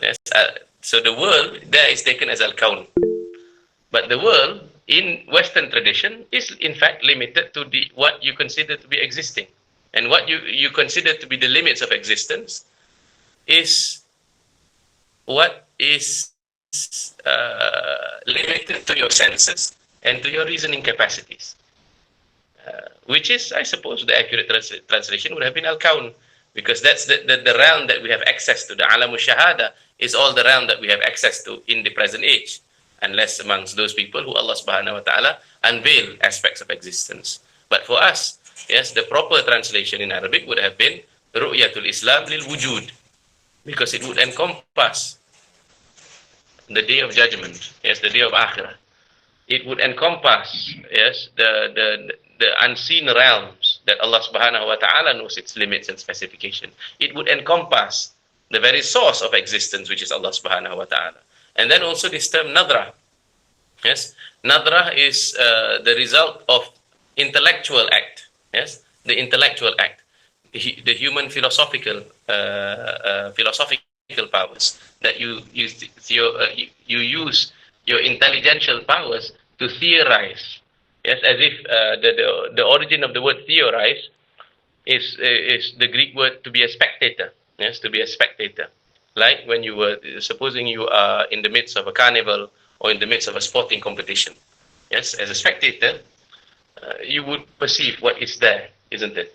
Yes. So the world there is taken as al-kaun. But the world in Western tradition is in fact limited to the what you consider to be existing. And what you consider to be the limits of existence is what is limited to your senses and to your reasoning capacities. Which is, I suppose, the accurate translation would have been al-kaun, because that's the realm that we have access to. The alamu shahada is all the realm that we have access to in the present age, unless amongst those people who Allah subhanahu wa ta'ala unveil aspects of existence. But for us, yes, the proper translation in Arabic would have been ru'yatul Islam lil wujud, because it would encompass the day of judgment, yes, the day of akhirah. It would encompass, yes, the unseen realms that Allah subhanahu wa ta'ala knows its limits and specification. It would encompass the very source of existence, which is Allah subhanahu wa ta'ala. And then also this term nadra. Yes, nadra is the result of intellectual act. Yes, the intellectual act, the human philosophical powers that you use you use your intelligential powers to theorize. Yes, as if the origin of the word theorize is the Greek word to be a spectator. Yes, to be a spectator. Like when you were, supposing you are in the midst of a carnival or in the midst of a sporting competition. Yes, as a spectator, you would perceive what is there, isn't it?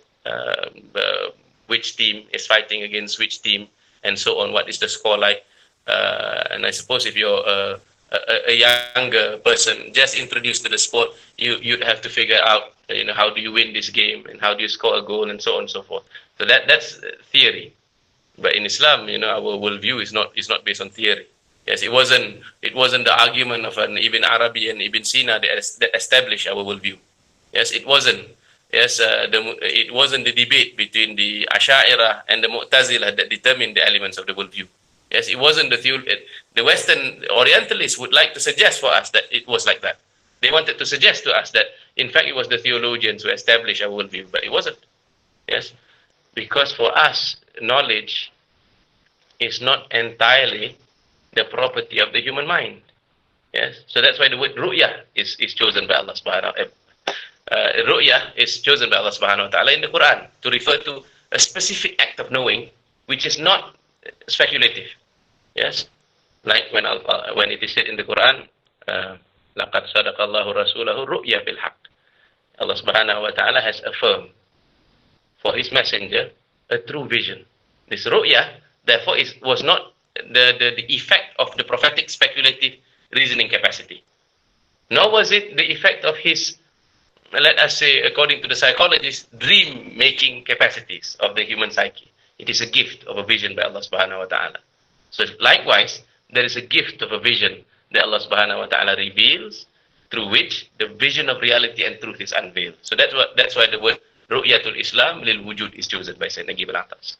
Which team is fighting against which team, and so on. What is the score like? And I suppose if you're a younger person just introduced to the sport, you'd have to figure out, how do you win this game and how do you score a goal and so on and so forth. So that's theory. But in Islam, our worldview is not based on theory. Yes, it wasn't the argument of an Ibn Arabi and Ibn Sina that established our worldview. Yes, it wasn't. Yes, it wasn't the debate between the Asha'ira and the Mu'tazilah that determined the elements of the worldview. Yes, it wasn't the Western Orientalists would like to suggest for us that it was like that. They wanted to suggest to us that, in fact, it was the theologians who established our worldview, but it wasn't. Yes, because for us, knowledge is not entirely the property of the human mind. Yes, so that's why the word ru'ya is chosen by Allah subhanahu wa ta'ala. Ru'ya is chosen by Allah subhanahu wa ta'ala in the Quran to refer to a specific act of knowing which is not speculative. Yes, like when it is said in the Quran, laqad sadaqallahu rasulahu ru'ya bil haqq. Allah subhanahu wa ta'ala has affirmed for his messenger a true vision. This ru'ya, therefore, was not the effect of the prophetic speculative reasoning capacity, nor was it the effect of his, let us say, according to the psychologists, dream-making capacities of the human psyche. It is a gift of a vision by Allah subhanahu wa ta'ala. So likewise, there is a gift of a vision that Allah subhanahu wa ta'ala reveals, through which the vision of reality and truth is unveiled. So that's why the word ru'yatul Islam lil wujud is chosen by Sayyidina Ibn Atas.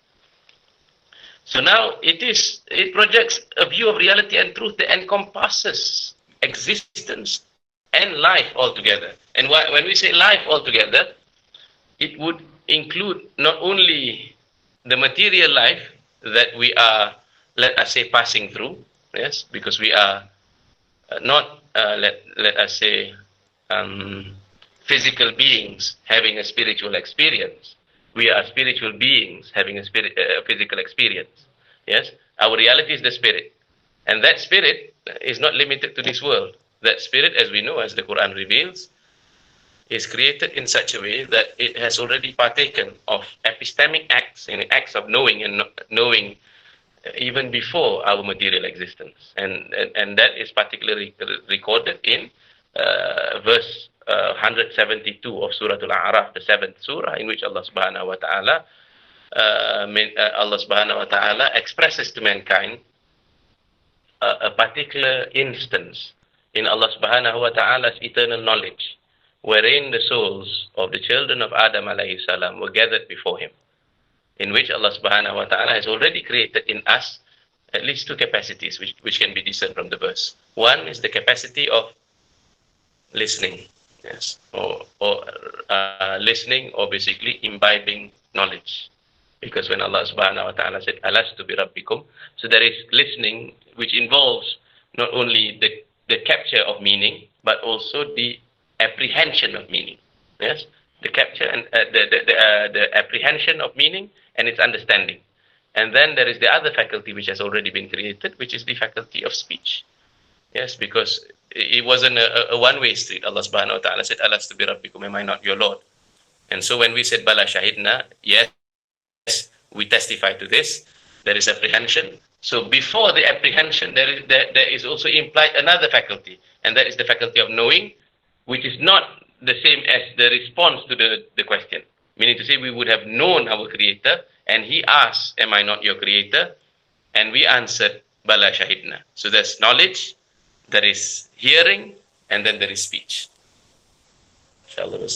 So now it projects a view of reality and truth that encompasses existence and life altogether. And when we say life altogether, it would include not only the material life that we are, let us say, passing through, yes, because we are not, let us say, physical beings having a spiritual experience. We are spiritual beings having a physical experience. Yes, our reality is the spirit, and that spirit is not limited to this world. That spirit, as we know, as the Quran reveals, is created in such a way that it has already partaken of epistemic acts, and acts of knowing and knowing even before our material existence, and that is particularly recorded in verse 172 of Surah Al-A'raf, the 7th surah, in which Allah subhanahu wa ta'ala expresses to mankind a particular instance in Allah subhanahu wa ta'ala's eternal knowledge, wherein the souls of the children of Adam alayhi salam were gathered before him, in which Allah subhanahu wa ta'ala has already created in us at least two capacities which can be discerned from the verse. One is the capacity of listening, yes, or listening, or basically imbibing knowledge. Because when Allah subhanahu wa ta'ala said, Alastu bi rabbikum, so there is listening, which involves not only the capture of meaning, but also the apprehension of meaning. Yes? The capture and the apprehension of meaning and its understanding. And then there is the other faculty which has already been created, which is the faculty of speech. Yes, because it wasn't a one-way street. Allah subhanahu wa ta'ala said, Alastu bi rabbikum, am I not your Lord? And so when we said Bala Shahidna, yes, we testify to this, there is apprehension. So before the apprehension, there is also implied another faculty, and that is the faculty of knowing, which is not the same as the response to the question. Meaning to say, we would have known our Creator, and He asked, am I not your Creator? And we answered, Bala Shahidna. So there's knowledge, there is hearing, and then there is speech. Inshallah, we'll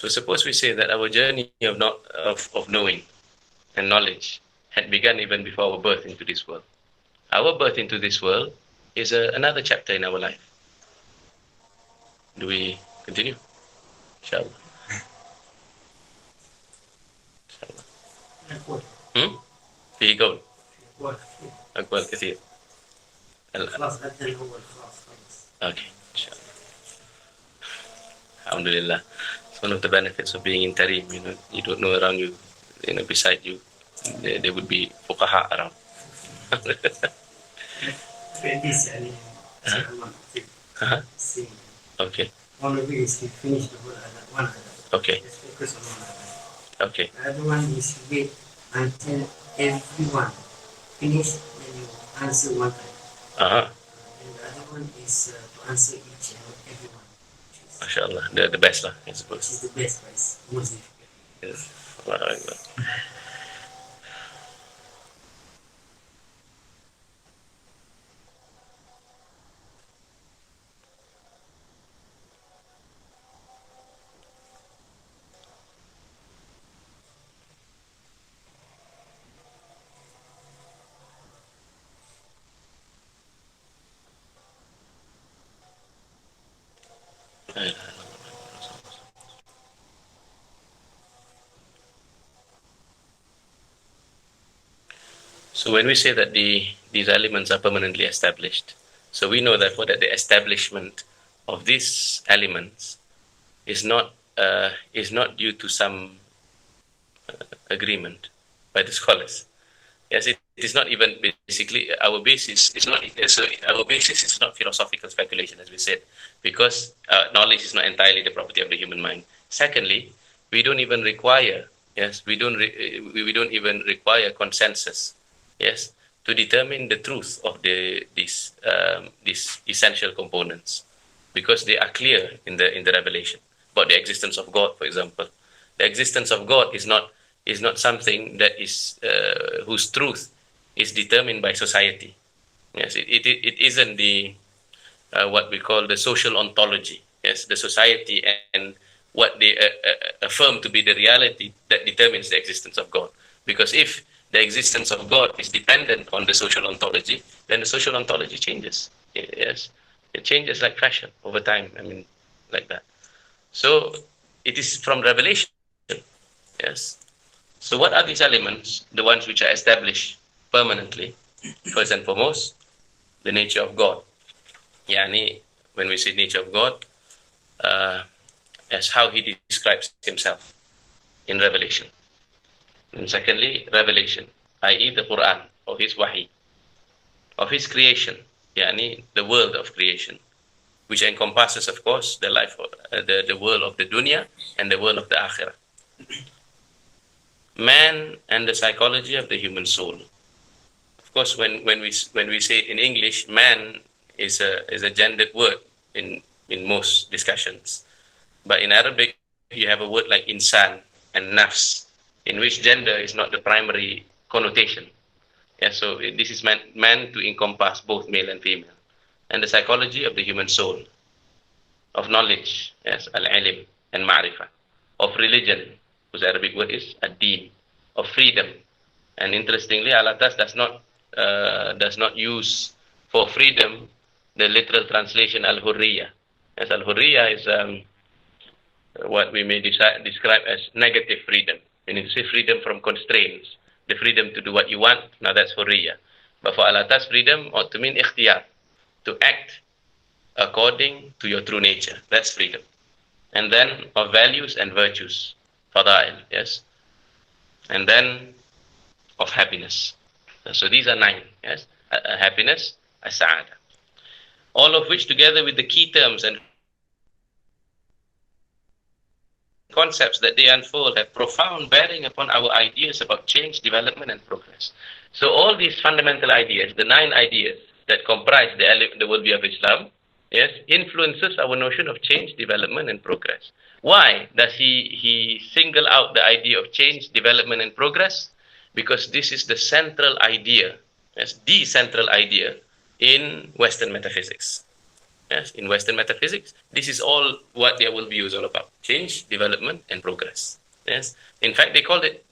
So suppose we say that our journey of knowing and knowledge had begun even before our birth into this world. Our birth into this world is another chapter in our life. Do we continue? Inshallah. Inshallah. في قول أقوال كثير. Okay. Inshallah. Alhamdulillah. It's one of the benefits of being in Tarim. You don't know around you, beside you, there would be fuqaha around. Okay. One of these he finished the whole one. Okay. Just focus on one. Okay. The other one is wait until everyone finish, then you answer one time. Uh-huh. And the other one is to answer each and everyone. MashaAllah, the best lah, I suppose. Which is the best, but it's most difficult. Yes. Allahu Akbar. So when we say that these elements are permanently established, so we know that the establishment of these elements is not due to some agreement by the scholars. Yes, it is not even basically our basis. Our basis is not philosophical speculation, as we said, because knowledge is not entirely the property of the human mind. Secondly, we don't even require we don't even require consensus. Yes, to determine the truth of these essential components, because they are clear in the revelation about the existence of God. For example, the existence of God is not something that is whose truth is determined by society. Yes, it isn't the what we call the social ontology. Yes, the society and what they affirm to be the reality that determines the existence of God. Because if the existence of God is dependent on the social ontology, then the social ontology changes. Yes, it changes like fashion over time. Like that. So it is from revelation. Yes. So what are these elements? The ones which are established permanently. First and foremost, the nature of God. Yani, when we say nature of God, as how he describes himself in Revelation. And secondly, revelation, i.e. the Quran, or his wahi, of his creation, yani the world of creation, which encompasses, of course, the life, the world of the dunya and the world of the akhirah. Man and the psychology of the human soul. Of course, when we say it in English, man is a gendered word in most discussions, but in Arabic you have a word like insan and nafs, in which gender is not the primary connotation. Yeah, so this is meant to encompass both male and female, and the psychology of the human soul, of knowledge, yes, al-ilm and ma'rifah, of religion, whose Arabic word is ad-din, of freedom. And interestingly, Allah does not use for freedom the literal translation al-hurriya. As al-hurriya is what we may describe as negative freedom. And you say freedom from constraints, the freedom to do what you want, now that's hurriya. But for Allah's freedom ought to mean ikhtiyar, to act according to your true nature. That's freedom. And then of values and virtues, fada'il, yes. And then of happiness. So these are 9, yes. Happiness, as-sa'ada. All of which, together with the key terms and concepts that they unfold, have profound bearing upon our ideas about change, development, and progress. So all these fundamental ideas, the 9 ideas that comprise the worldview of Islam, yes, influences our notion of change, development, and progress. Why does he single out the idea of change, development, and progress? Because this is the central idea, yes, the central idea in Western metaphysics. Yes, in Western metaphysics, this is all what their worldview is all about: change, development, and progress. Yes, in fact, they call it.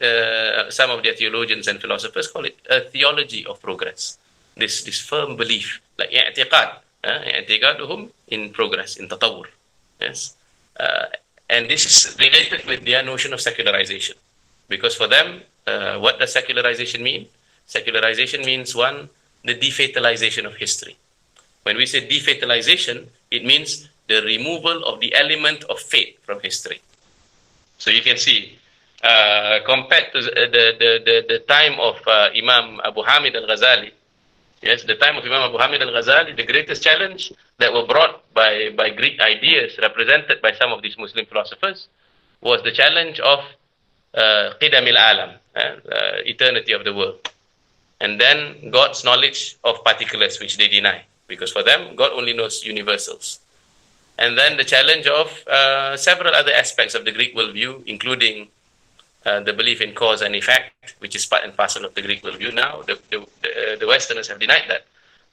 Some of their theologians and philosophers call it a theology of progress. This firm belief, like i'tiqad, i'tiqaduhum in progress, in tatawur. Yes, and this is related with their notion of secularization, because for them, what does secularization mean? Secularization means, one, the defatalization of history. When we say defatalization, it means the removal of the element of fate from history. So you can see, compared to the time of Imam Abu Hamid al-Ghazali, yes, the time of Imam Abu Hamid al-Ghazali, the greatest challenge that were brought by Greek ideas represented by some of these Muslim philosophers was the challenge of Qidam al-Alam, eternity of the world. And then God's knowledge of particulars, which they deny, because for them, God only knows universals. And then the challenge of several other aspects of the Greek worldview, including the belief in cause and effect, which is part and parcel of the Greek worldview. Now, the Westerners have denied that.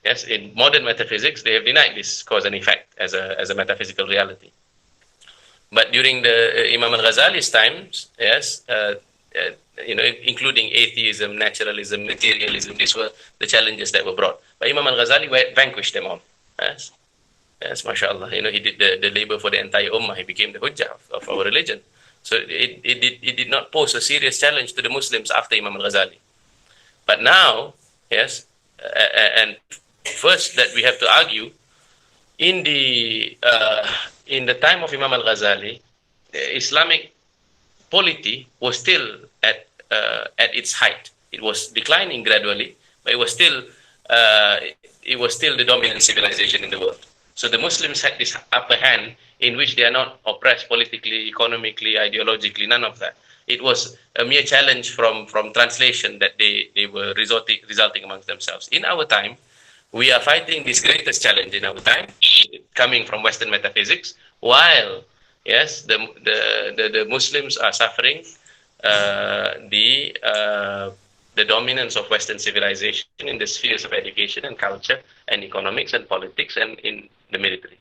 Yes, in modern metaphysics, they have denied this cause and effect as a metaphysical reality. But during the Imam al-Ghazali's times, yes, including atheism, naturalism, materialism, these were the challenges that were brought. But Imam al-Ghazali vanquished them all. Yes, yes, mashallah. He did the labor for the entire ummah. He became the hujjah of our religion. So it did not pose a serious challenge to the Muslims after Imam al-Ghazali. But now, yes, and first that we have to argue, in the time of Imam al-Ghazali, the Islamic polity was still at its height. It was declining gradually, but it was still the dominant civilization in the world. So the Muslims had this upper hand in which they are not oppressed politically, economically, ideologically, none of that. It was a mere challenge from translation that they were resulting amongst themselves. In our time, we are fighting this greatest challenge in our time, coming from Western metaphysics, while, yes, the Muslims are suffering the dominance of Western civilization in the spheres of education and culture and economics and politics and in the military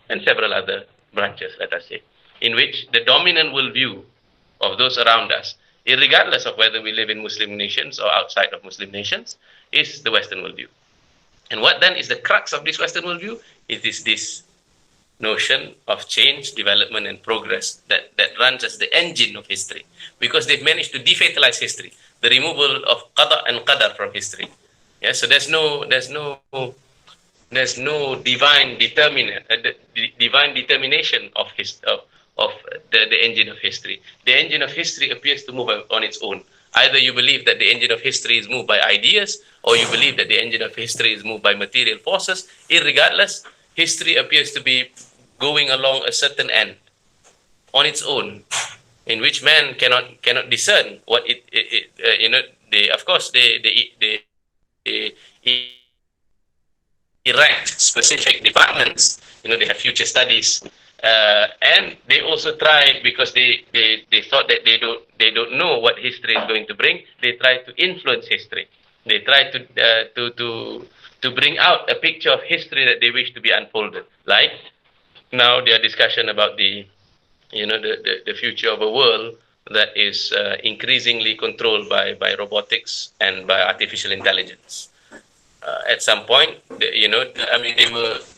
and several other branches, let us say, in which the dominant worldview of those around us, irregardless of whether we live in Muslim nations or outside of Muslim nations, is the Western worldview. And what then is the crux of this Western worldview? It is this notion of change, development, and progress that runs as the engine of history, because they've managed to defatalize history, the removal of qada and qadar from history. Yeah, so there's no divine determination of the engine of history. The engine of history appears to move on its own. Either you believe that the engine of history is moved by ideas, or you believe that the engine of history is moved by material forces. Irregardless, history appears to be going along a certain end on its own, in which man cannot discern what they of course they erect specific departments. They have future studies, and they also try, because they thought that they don't know what history is going to bring. They try to influence history. They try to bring out a picture of history that they wish to be unfolded. Like now, their discussion about the future of a world that is increasingly controlled by robotics and by artificial intelligence. At some point, they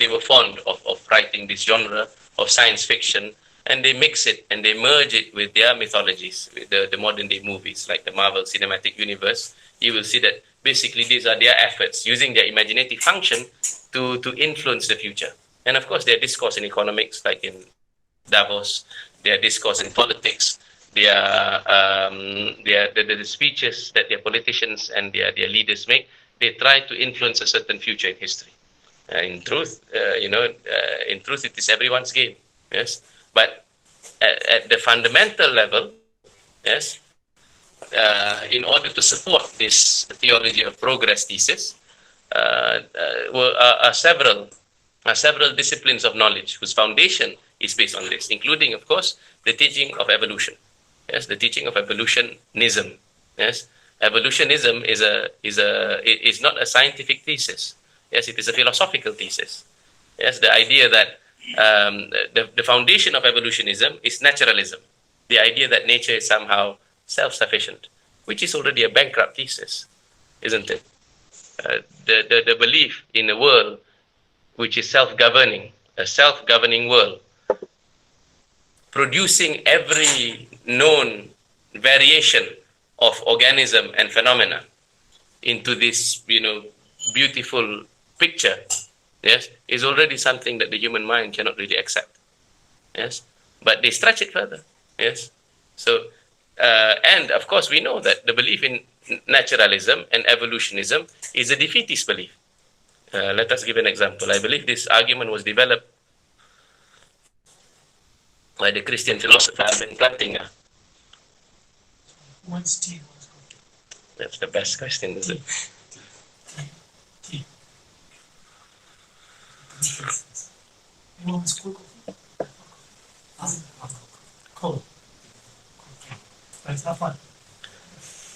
were fond of writing this genre of science fiction, and they mix it and they merge it with their mythologies, with the modern day movies like the Marvel Cinematic Universe. You will see that basically these are their efforts using their imaginative function to influence the future. And of course, their discourse in economics, like in Davos, their discourse in politics, the speeches that their politicians and their leaders make, they try to influence a certain future in history. In truth, it is everyone's game. Yes, but at the fundamental level, yes, in order to support this theology of progress thesis, are several disciplines of knowledge whose foundation is based on this, including, of course, the teaching of evolution. Yes, the teaching of evolutionism. Yes, evolutionism is not a scientific thesis. Yes, it is a philosophical thesis. Yes, the idea that the foundation of evolutionism is naturalism, the idea that nature is somehow self-sufficient, which is already a bankrupt thesis, isn't it? The belief in a world which is self-governing, a self-governing world, producing every known variation of organism and phenomena into this, beautiful picture, yes, is already something that the human mind cannot really accept. Yes, but they stretch it further. Yes, so and of course we know that the belief in naturalism and evolutionism is a defeatist belief. Let us give an example. I believe this argument was developed by the Christian philosopher Ben Plantinga. What's T? That's the best question, is it? Cool. Let's have fun.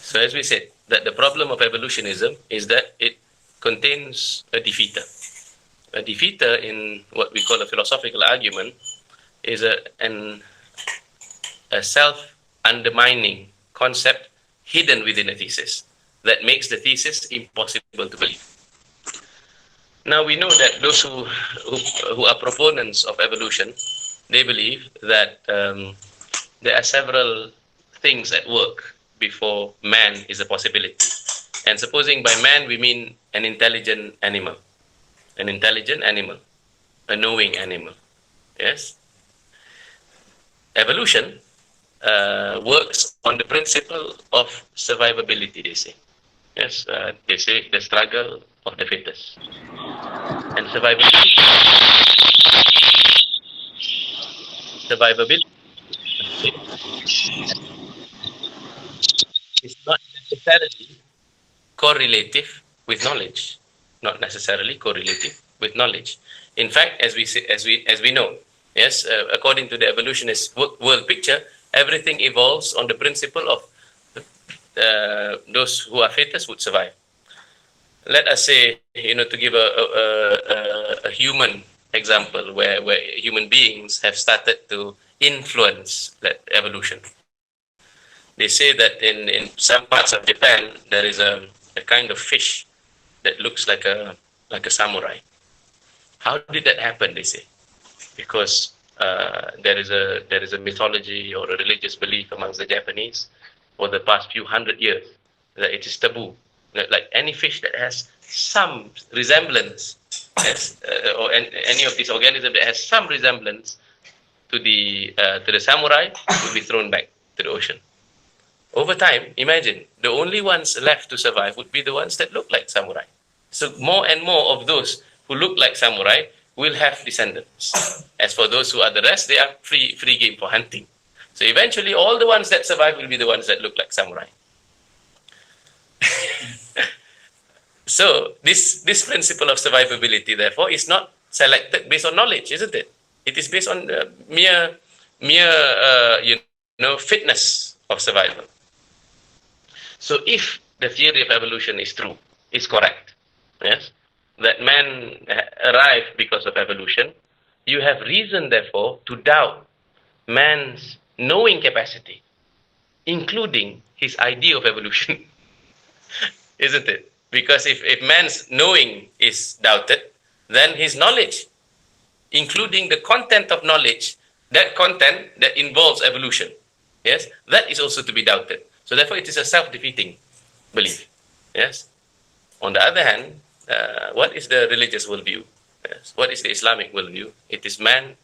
So as we said, that the problem of evolutionism is that it contains a defeater. A defeater in what we call a philosophical argument is a self-undermining concept hidden within a thesis that makes the thesis impossible to believe. Now we know that those who are proponents of evolution, they believe that there are several things at work before man is a possibility. And supposing by man we mean an intelligent animal, a knowing animal. Yes? Evolution works on the principle of survivability, they say. Yes, they say the struggle of the fittest. And survivability is not necessarily correlative with knowledge. Not necessarily correlative with knowledge. In fact, as we know, yes, according to the evolutionist world picture, everything evolves on the principle of those who are fittest would survive. Let us say, to give a human example, where human beings have started to influence that evolution. They say that in some parts of Japan there is a kind of fish that looks like a samurai. How did that happen, they say? because there is a mythology or a religious belief amongst the Japanese for the past few hundred years that it is taboo. Like any fish that has some resemblance, any of these organisms that has some resemblance to the samurai will be thrown back to the ocean. Over time, imagine the only ones left to survive would be the ones that look like samurai. So more and more of those who look like samurai will have descendants. As for those who are the rest, they are free game for hunting. So eventually, all the ones that survive will be the ones that look like samurai. So this principle of survivability, therefore, is not selected based on knowledge, isn't it? It is based on mere fitness of survival. So if the theory of evolution is true, is correct, yes, that man arrived because of evolution, you have reason, therefore, to doubt man's knowing capacity, including his idea of evolution. Isn't it? Because if man's knowing is doubted, then his knowledge, including the content of knowledge, that content that involves evolution, yes, that is also to be doubted. So therefore, it is a self-defeating belief. Yes. On the other hand, what is the religious worldview? Yes. What is the Islamic worldview? It is man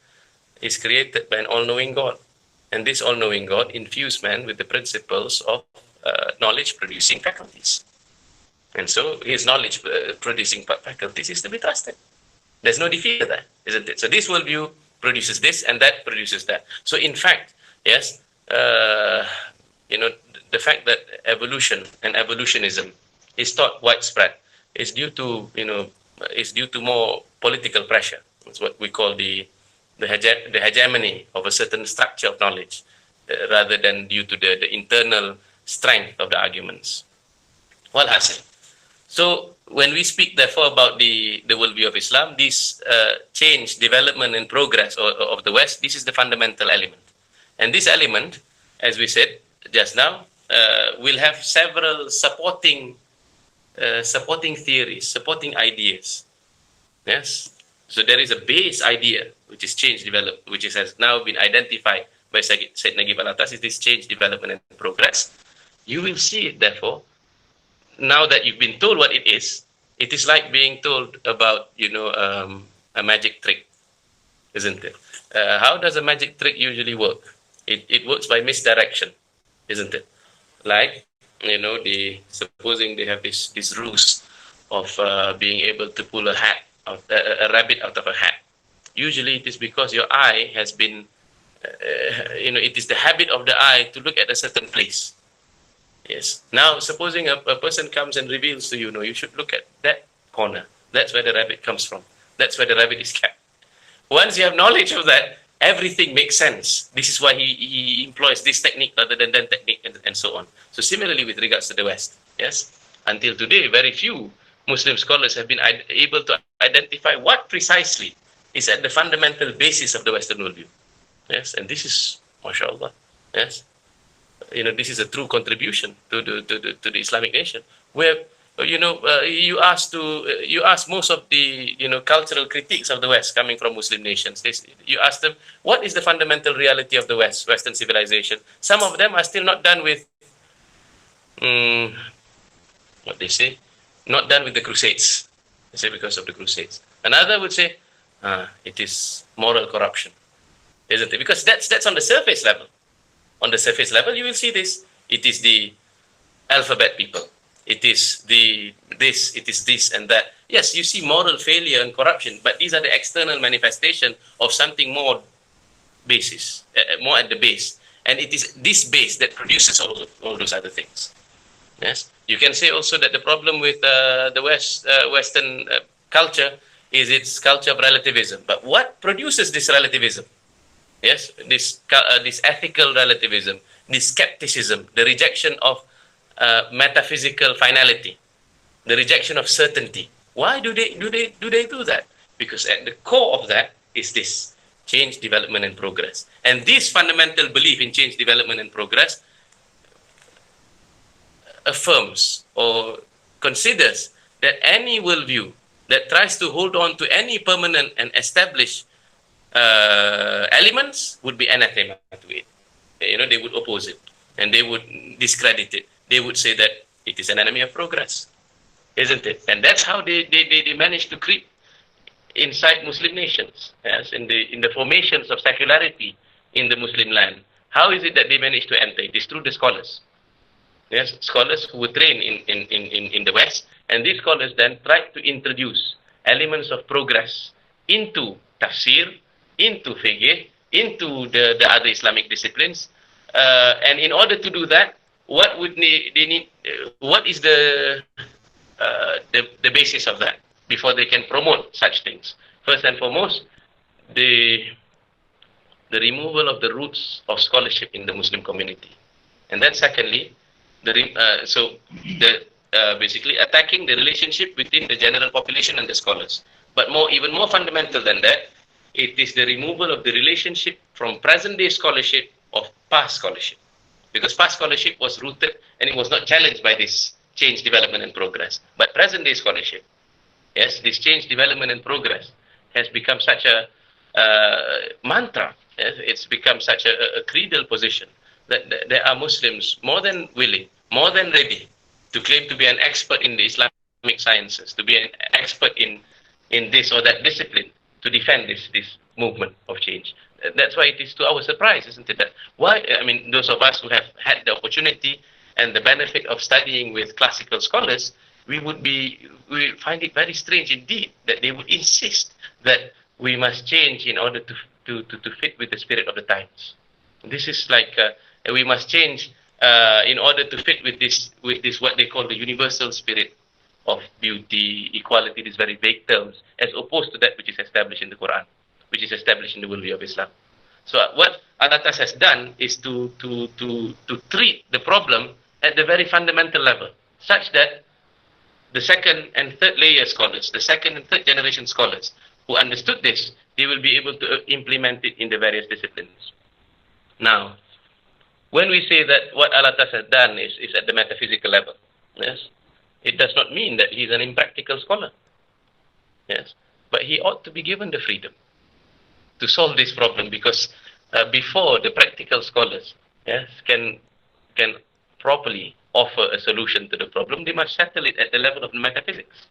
is created by an all-knowing God, and this all-knowing God infused man with the principles of knowledge-producing faculties, and so his knowledge-producing faculties is to be trusted. There's no defeat to that, isn't it? So this worldview produces this, and that produces that. So in fact, yes, the fact that evolution and evolutionism is taught widespread is due to more political pressure. It's what we call the hegemony of a certain structure of knowledge, rather than due to the internal strength of the arguments. Walhasil. So when we speak, therefore, about the worldview of Islam, this change, development, and progress of the West, this is the fundamental element. And this element, as we said just now, will have several supporting theories, supporting ideas. Yes. So there is a base idea, which is change, develop, which has now been identified by Said Naguib Alatas, is this change, development, and progress. You will see it, therefore, now that you've been told what it is like being told about, a magic trick, isn't it? How does a magic trick usually work? It works by misdirection, isn't it? Like, supposing they have this ruse of being able to pull a rabbit out of a hat. Usually it is because your eye has been, it is the habit of the eye to look at a certain place. Yes. Now, supposing a person comes and reveals to you, you should look at that corner. That's where the rabbit comes from. That's where the rabbit is kept. Once you have knowledge of that, everything makes sense. This is why he employs this technique rather than that technique, and so on. So similarly with regards to the West, yes, until today, very few Muslim scholars have been able to identify what precisely is at the fundamental basis of the Western worldview. Yes, and this is, mashallah, yes, this is a true contribution to the Islamic nation, where you ask most of the cultural critiques of the West coming from Muslim nations. You ask them, what is the fundamental reality of the Western civilization? Some of them are still not done with not done with the Crusades. They say because of the Crusades. Another would say it is moral corruption, isn't it? Because that's on the surface level. On the surface level, you will see this. It is the alphabet people. It is this and that. Yes, you see moral failure and corruption, but these are the external manifestation of something more basis, more at the base. And it is this base that produces all those other things. Yes, you can say also that the problem with the Western culture is its culture of relativism. But what produces this relativism? Yes, this ethical relativism, this skepticism, the rejection of metaphysical finality, the rejection of certainty. Why do they do that? Because at the core of that is this change, development, and progress. And this fundamental belief in change, development, and progress affirms or considers that any worldview that tries to hold on to any permanent and established elements would be anathema to it. They would oppose it and they would discredit it. They would say that it is an enemy of progress, isn't it? And that's how they managed to creep inside Muslim nations, yes, in the formations of secularity in the Muslim land. How is it that they managed to enter? It is through the scholars. Yes, scholars who were trained in the West, and these scholars then tried to introduce elements of progress into tafsir, into fiqh, into the other Islamic disciplines. And in order to do that, what would they need? What is the basis of that before they can promote such things? First and foremost, the removal of the roots of scholarship in the Muslim community, and then secondly, basically attacking the relationship between the general population and the scholars. But even more fundamental than that, it is the removal of the relationship from present-day scholarship of past scholarship, because past scholarship was rooted and it was not challenged by this change, development, and progress. But present-day scholarship, yes, this change, development, and progress has become such a mantra. Yes? It's become such a creedal position that there are Muslims more than willing, more than ready to claim to be an expert in the Islamic sciences, to be an expert in this or that discipline, to defend this movement of change. That's why it is to our surprise, isn't it? That why? I mean, those of us who have had the opportunity and the benefit of studying with classical scholars, we find it very strange indeed that they would insist that we must change in order to fit with the spirit of the times. This is like we must change in order to fit with this what they call the universal spirit of beauty, equality, these very vague terms, as opposed to that which is established in the Quran, which is established in the worldview of Islam. So what Allah has done is to treat the problem at the very fundamental level, such that the second and third layer scholars, the second and third generation scholars who understood this, they will be able to implement it in the various disciplines. Now, when we say that what Allah has done is at the metaphysical level, yes, it does not mean that he's an impractical scholar. Yes, but he ought to be given the freedom to solve this problem, because before the practical scholars, yes, can properly offer a solution to the problem, they must settle it at the level of metaphysics.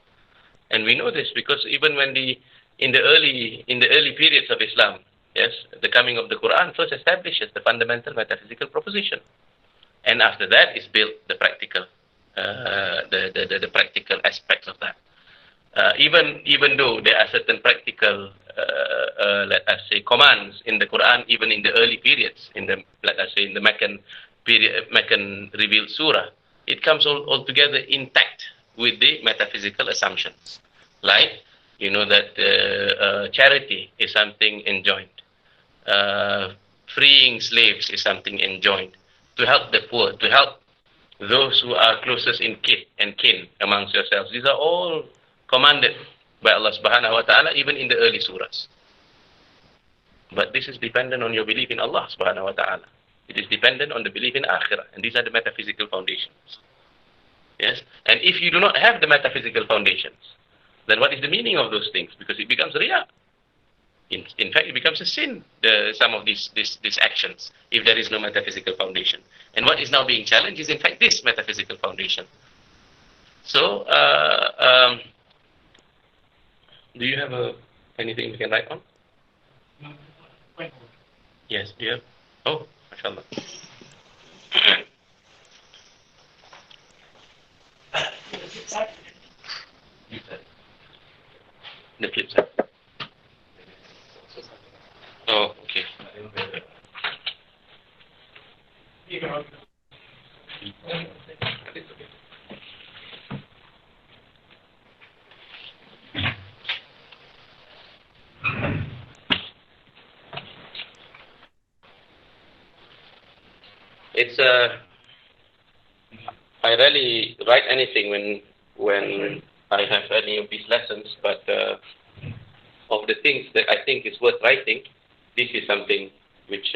And we know this because even when in the early periods of Islam, yes, the coming of the Quran first establishes the fundamental metaphysical proposition, and after that is built the practical, the practical aspects of that. Even though there are certain practical, let us say, commands in the Quran, even in the early periods, let us say in the Meccan period, Meccan revealed surah, it comes all together intact with the metaphysical assumptions, like that charity is something enjoined. Freeing slaves is something enjoined. To help the poor, to help those who are closest in kin amongst yourselves. These are all commanded by Allah subhanahu wa ta'ala, even in the early surahs. But this is dependent on your belief in Allah subhanahu wa ta'ala. It is dependent on the belief in akhirah. And these are the metaphysical foundations. Yes? And if you do not have the metaphysical foundations, then what is the meaning of those things? Because it becomes riyah. In fact, it becomes a sin, some of these actions, if there is no metaphysical foundation. And what is now being challenged is, in fact, this metaphysical foundation. So, do you have anything we can write on? Yes, do you have? Oh, mashallah. The flip side. Oh, okay. It's I rarely write anything when I have any of these lessons, but of the things that I think is worth writing, this is something which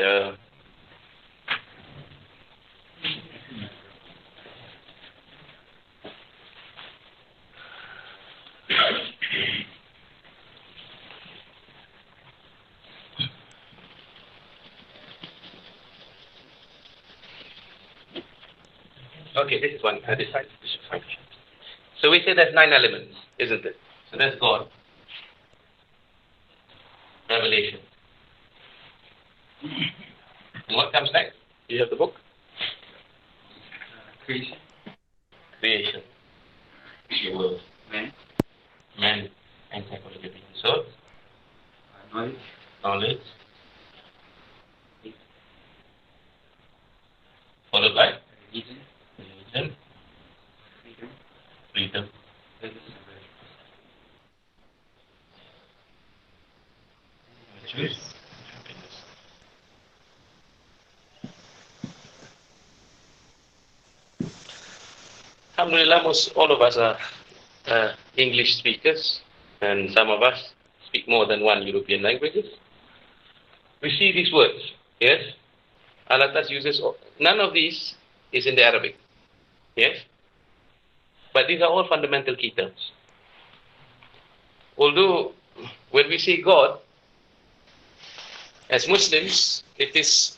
Okay, this is one. This is fine. So we say there's 9 elements, isn't it? So that's God. Revelation. And what comes next? Do you have the book? Creation. Creation. The world. Man. And psychology. So, knowledge. Followed by religion. Freedom. Choose. Happiness. Alhamdulillah, most all of us are English speakers, and some of us speak more than one European languages. We see these words, yes? Allah uses, none of these is in the Arabic, yes? But these are all fundamental key terms. Although, when we say God, as Muslims, it is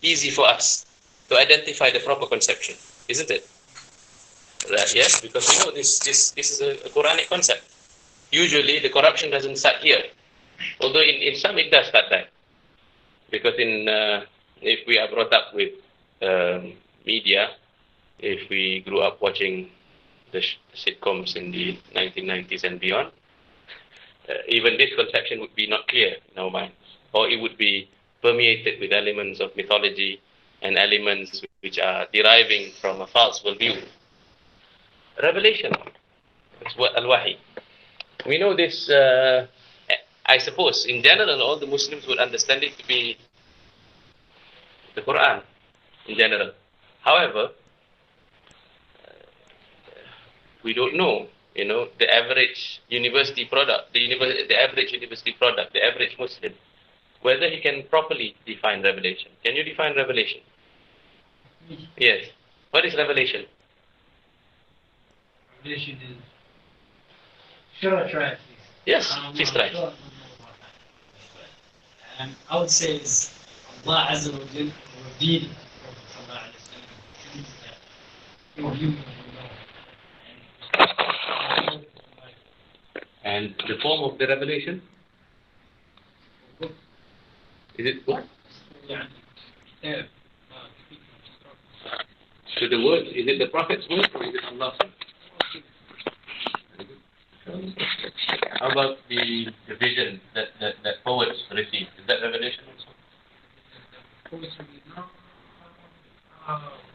easy for us to identify the proper conception, isn't it? Right, yes, because we know this is a Quranic concept. Usually the corruption doesn't start here, although in some it does start there. Because if we are brought up with media, if we grew up watching the sitcoms in the 1990s and beyond, even this conception would be not clear in our minds, or it would be permeated with elements of mythology and elements which are deriving from a false worldview. Revelation, it's what al-wahi. We know this, I suppose, in general, all the Muslims would understand it to be the Quran, in general. However, we don't know, the average university product, the average university product, the average Muslim, whether he can properly define revelation. Can you define revelation? Yes. What is revelation? Revelation is. Sure, I'll try it, please. Yes, please try. Sure, I would say is Allah Azza wa Jal revealed things that no human will know. And the form of the revelation? Is it what? So the word, is it the Prophet's word or is it Allah's word? How about the vision that poets received? Is that revelation also?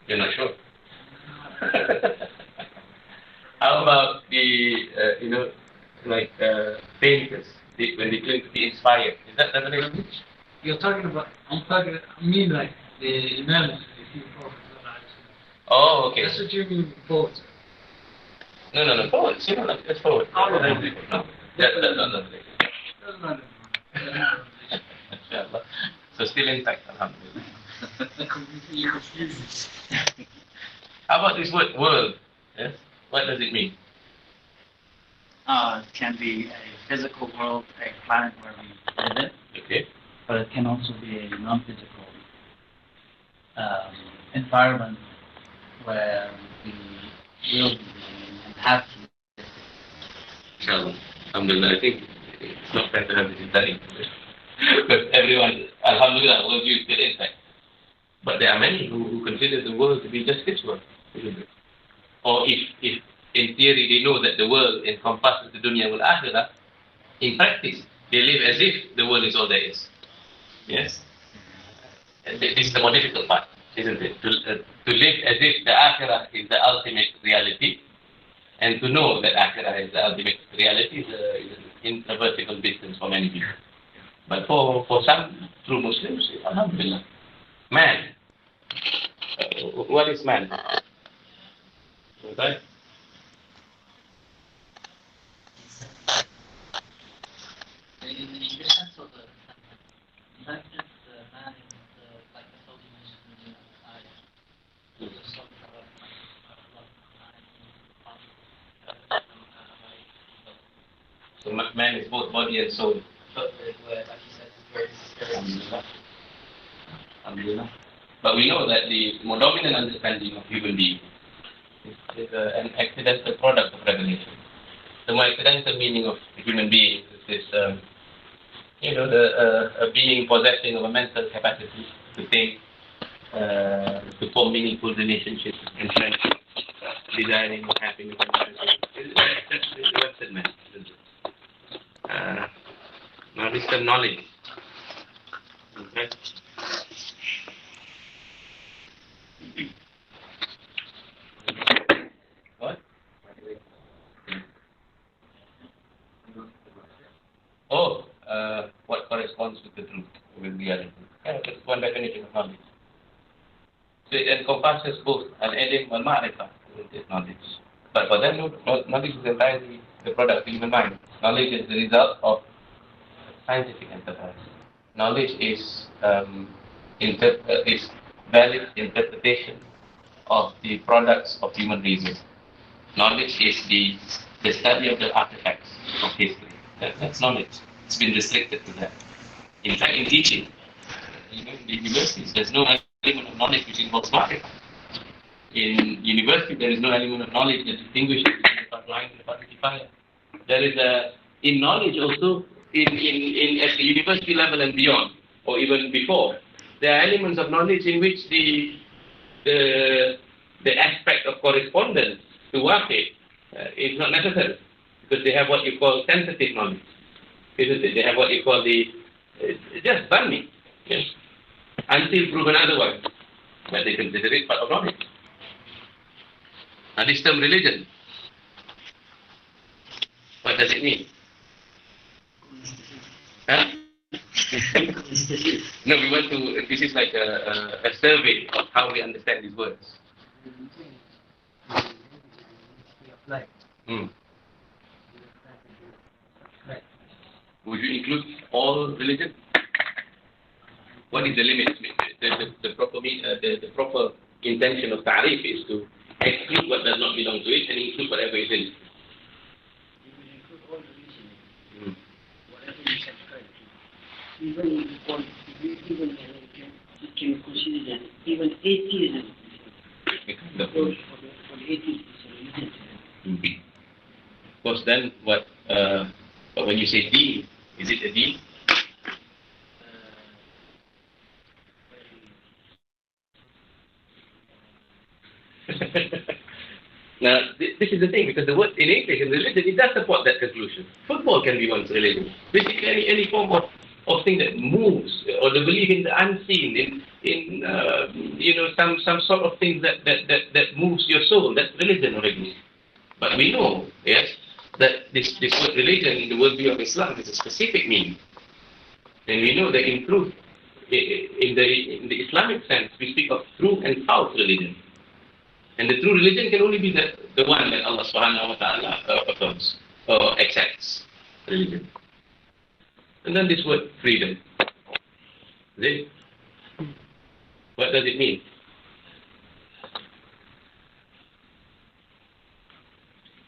You're not sure? How about the, painters, when they claim to be inspired? Is that revelation? You're talking about, I mean like the Imam, Oh, okay. That's what you mean, poets. No, poets. That's poets. No. That's not revelation. Inshallah. So still intact, alhamdulillah. How about this word, world? Yes? What does it mean? It can be a physical world, a planet where we live in, Okay. but it can also be a non-physical environment where we will be living and have to live. Inshallah. Alhamdulillah. I think it's not bad to have this in study. Because everyone, alhamdulillah, worldview is still intact. But there are many who consider the world to be just this world, isn't it? Or if in theory they know that the world encompasses the dunya wal akhirah, in practice they live as if the world is all there is. Yes? And this is the more difficult part, isn't it? To live as if the akhirah is the ultimate reality, and to know that akhirah is the ultimate reality is an intravertical distance for many people. But for some true Muslims, alhamdulillah. Man. What is man? Okay. In the sense of the man is like the Saudi mentioned in the ayah. Just talking about So man is both body and soul. but like you said, it's very Alhamdulillah. Alhamdulillah. But we know that the more dominant understanding of human being is an accidental product of revelation. The more accidental meaning of human being is this, a being possessing of a mental capacity to think, to form meaningful relationships and friendships, desiring happiness and everything. That's the Western man. Now this is knowledge. Okay. What? Oh, what corresponds with the truth, with reality. Yeah, that's one definition of knowledge. So it encompasses both al-ilm wal-ma'rifah, is knowledge. But for them, knowledge is entirely the product of human mind. Knowledge is the result of scientific enterprise. Knowledge is valid interpretation of the products of human reason. Knowledge is the study of the artifacts of history. That's knowledge. It's been restricted to that. In fact, in teaching, in the universities, there's no element of knowledge which involves market. In university, there is no element of knowledge that distinguishes between the part line and the part fire. There is in knowledge also, at the university level and beyond, or even before, there are elements of knowledge in which the aspect of correspondence to waqi is not necessary, because they have what you call sensitive knowledge, isn't it? They have what you call just dhanni, yes, until proven otherwise, but they consider it part of knowledge. Now this term religion, what does it mean? Huh? No, we want to, this is like a survey of how we understand these words. Would you include all religion? What is the limit? The proper intention of ta'rif is to exclude what does not belong to it and include whatever is in it. You will include all religion, whatever you subscribe to. Even you can consider that even atheism, for the atheist is a religion. Of course, then what? But when you say deen, is it a deen? Now, this is the thing, because the word in English and religion, it does support that conclusion. Football can be one's religion. Basically, any form of thing that moves, or the belief in the unseen, in some sort of thing that moves your soul, that's religion already. But we know, yes, that this word religion in the worldview of Islam is a specific meaning. And we know that in truth, in the Islamic sense, we speak of true and false religion. And the true religion can only be the one that Allah subhanahu wa ta'ala affirms or accepts religion. And then this word freedom. What does it mean?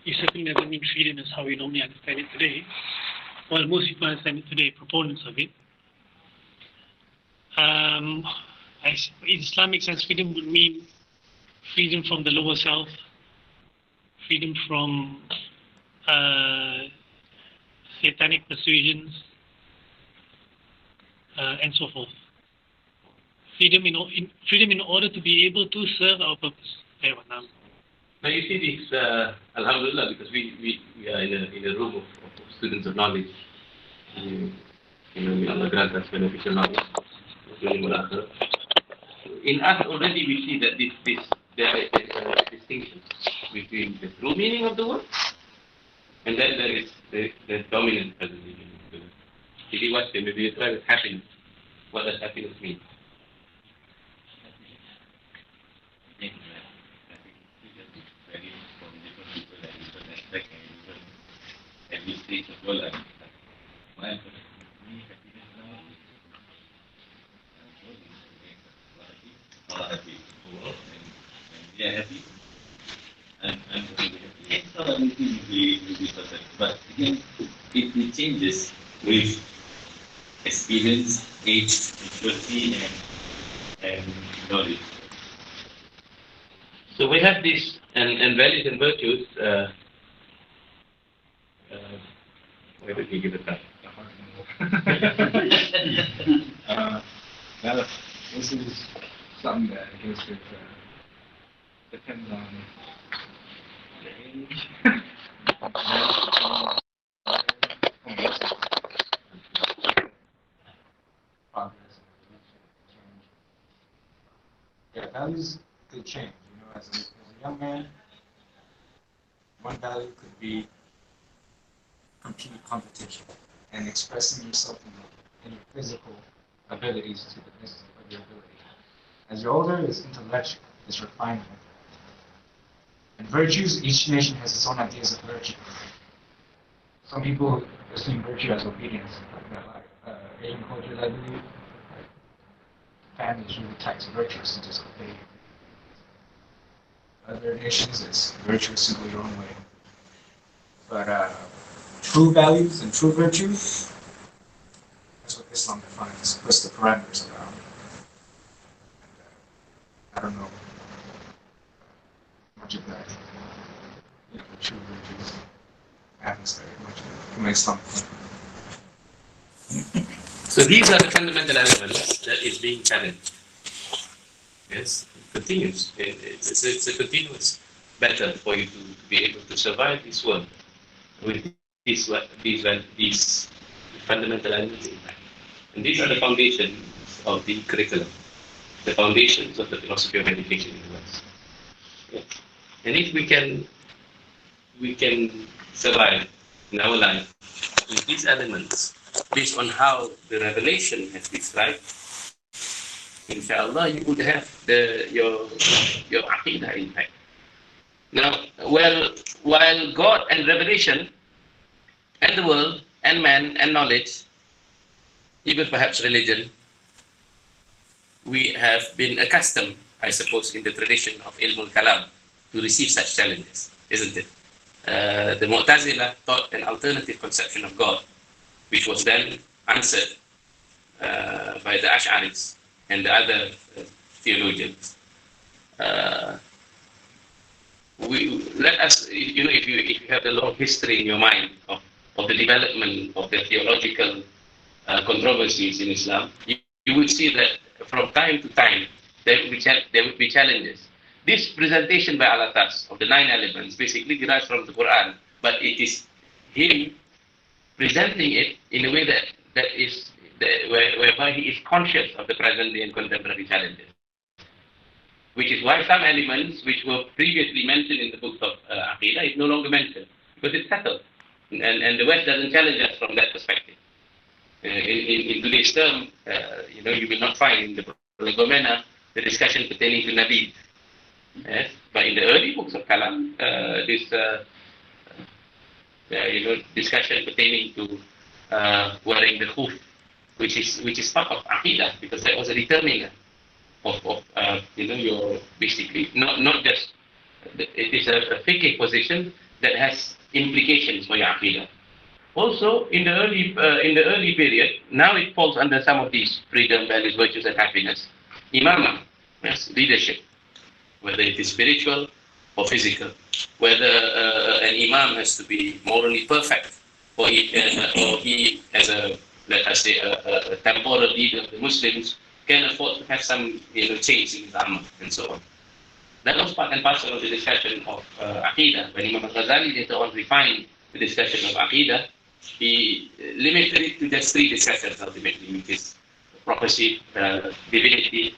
It certainly doesn't mean freedom is how we normally understand it today. Well, most people understand it today, proponents of it. In Islamic sense, freedom would mean freedom from the lower self, freedom from satanic persuasions, and so forth. Freedom in order to be able to serve our purpose. Now you see this, alhamdulillah, because we are in a room of students of knowledge. May Allah grant us beneficial knowledge. In us already we see that there is a distinction between the true meaning of the word and then there is the dominant meaning. If you watch them, maybe you try with happiness. What does happiness mean? Every stage of your life. My happiness now is happy. And we are happy. I'm very happy. It's not everything will be perfect. But again, it changes with experience, age, maturity, and knowledge. So we have these and values and virtues. Where did we give it back? Well, this is something that I guess would depends on the age. Progress and evolution, change. Yeah, values could change. You know, as a young man, one value could be competition and expressing yourself in your physical abilities to the best of your ability. As you're older, it's intellectual, it's refinement. And virtues, each nation has its own ideas of virtue. Some people assume virtue as obedience, like Asian cultures, I believe. Family is really tied to virtues and just obey. Other nations, it's virtue is simply your own way. But true values and true virtues, that's what Islam defines, puts the parameters around. And, I don't know much of that. You know, the true virtues. I haven't studied much of it. My Islamic point. So these are the fundamental elements that is being challenged. Yes, it continues. It's a continuous battle for you to be able to survive this world with these fundamental elements in mind. And these are the foundations of the curriculum, the foundations of the philosophy of education in the West. Yeah. And if we can survive in our life with these elements based on how the revelation has described, inshallah you would have your aqidah impact. Now, while God and revelation and the world and man and knowledge, even perhaps religion, we have been accustomed, I suppose, in the tradition of ilm al-kalam to receive such challenges, isn't it? The Mu'tazila taught an alternative conception of God, which was then answered by the Ash'aris and the other theologians. Let us, you know, if you have a long history in your mind of the development of the theological controversies in Islam, you would see that from time to time there would be challenges. This presentation by Al-Atas of the 9 elements basically derives from the Quran, but it is him presenting it in a way whereby he is conscious of the present day and contemporary challenges. Which is why some elements which were previously mentioned in the books of Aqidah is no longer mentioned, because it's settled. And the West doesn't challenge us from that perspective. In today's term, you will not find in the Prolegomena the discussion pertaining to Nabi. Yes? But in the early books of Kalam, this discussion pertaining to wearing the khuf, which is part of Aqidah, because that was a determiner of your basically not just it is a fiqh position that has implications for your Aqidah. Also, in the early period, now it falls under some of these freedom, values, virtues, and happiness. Imamah, yes, leadership, whether it is spiritual or physical, whether an imam has to be morally perfect, or he as a, let us say, a temporal leader of the Muslims, can afford to have some change in his amal and so on. That was part and parcel of the discussion of Aqidah. When Imam al-Ghazali later on refined the discussion of Aqidah, he limited it to just 3 discussions ultimately, which is prophecy, divinity,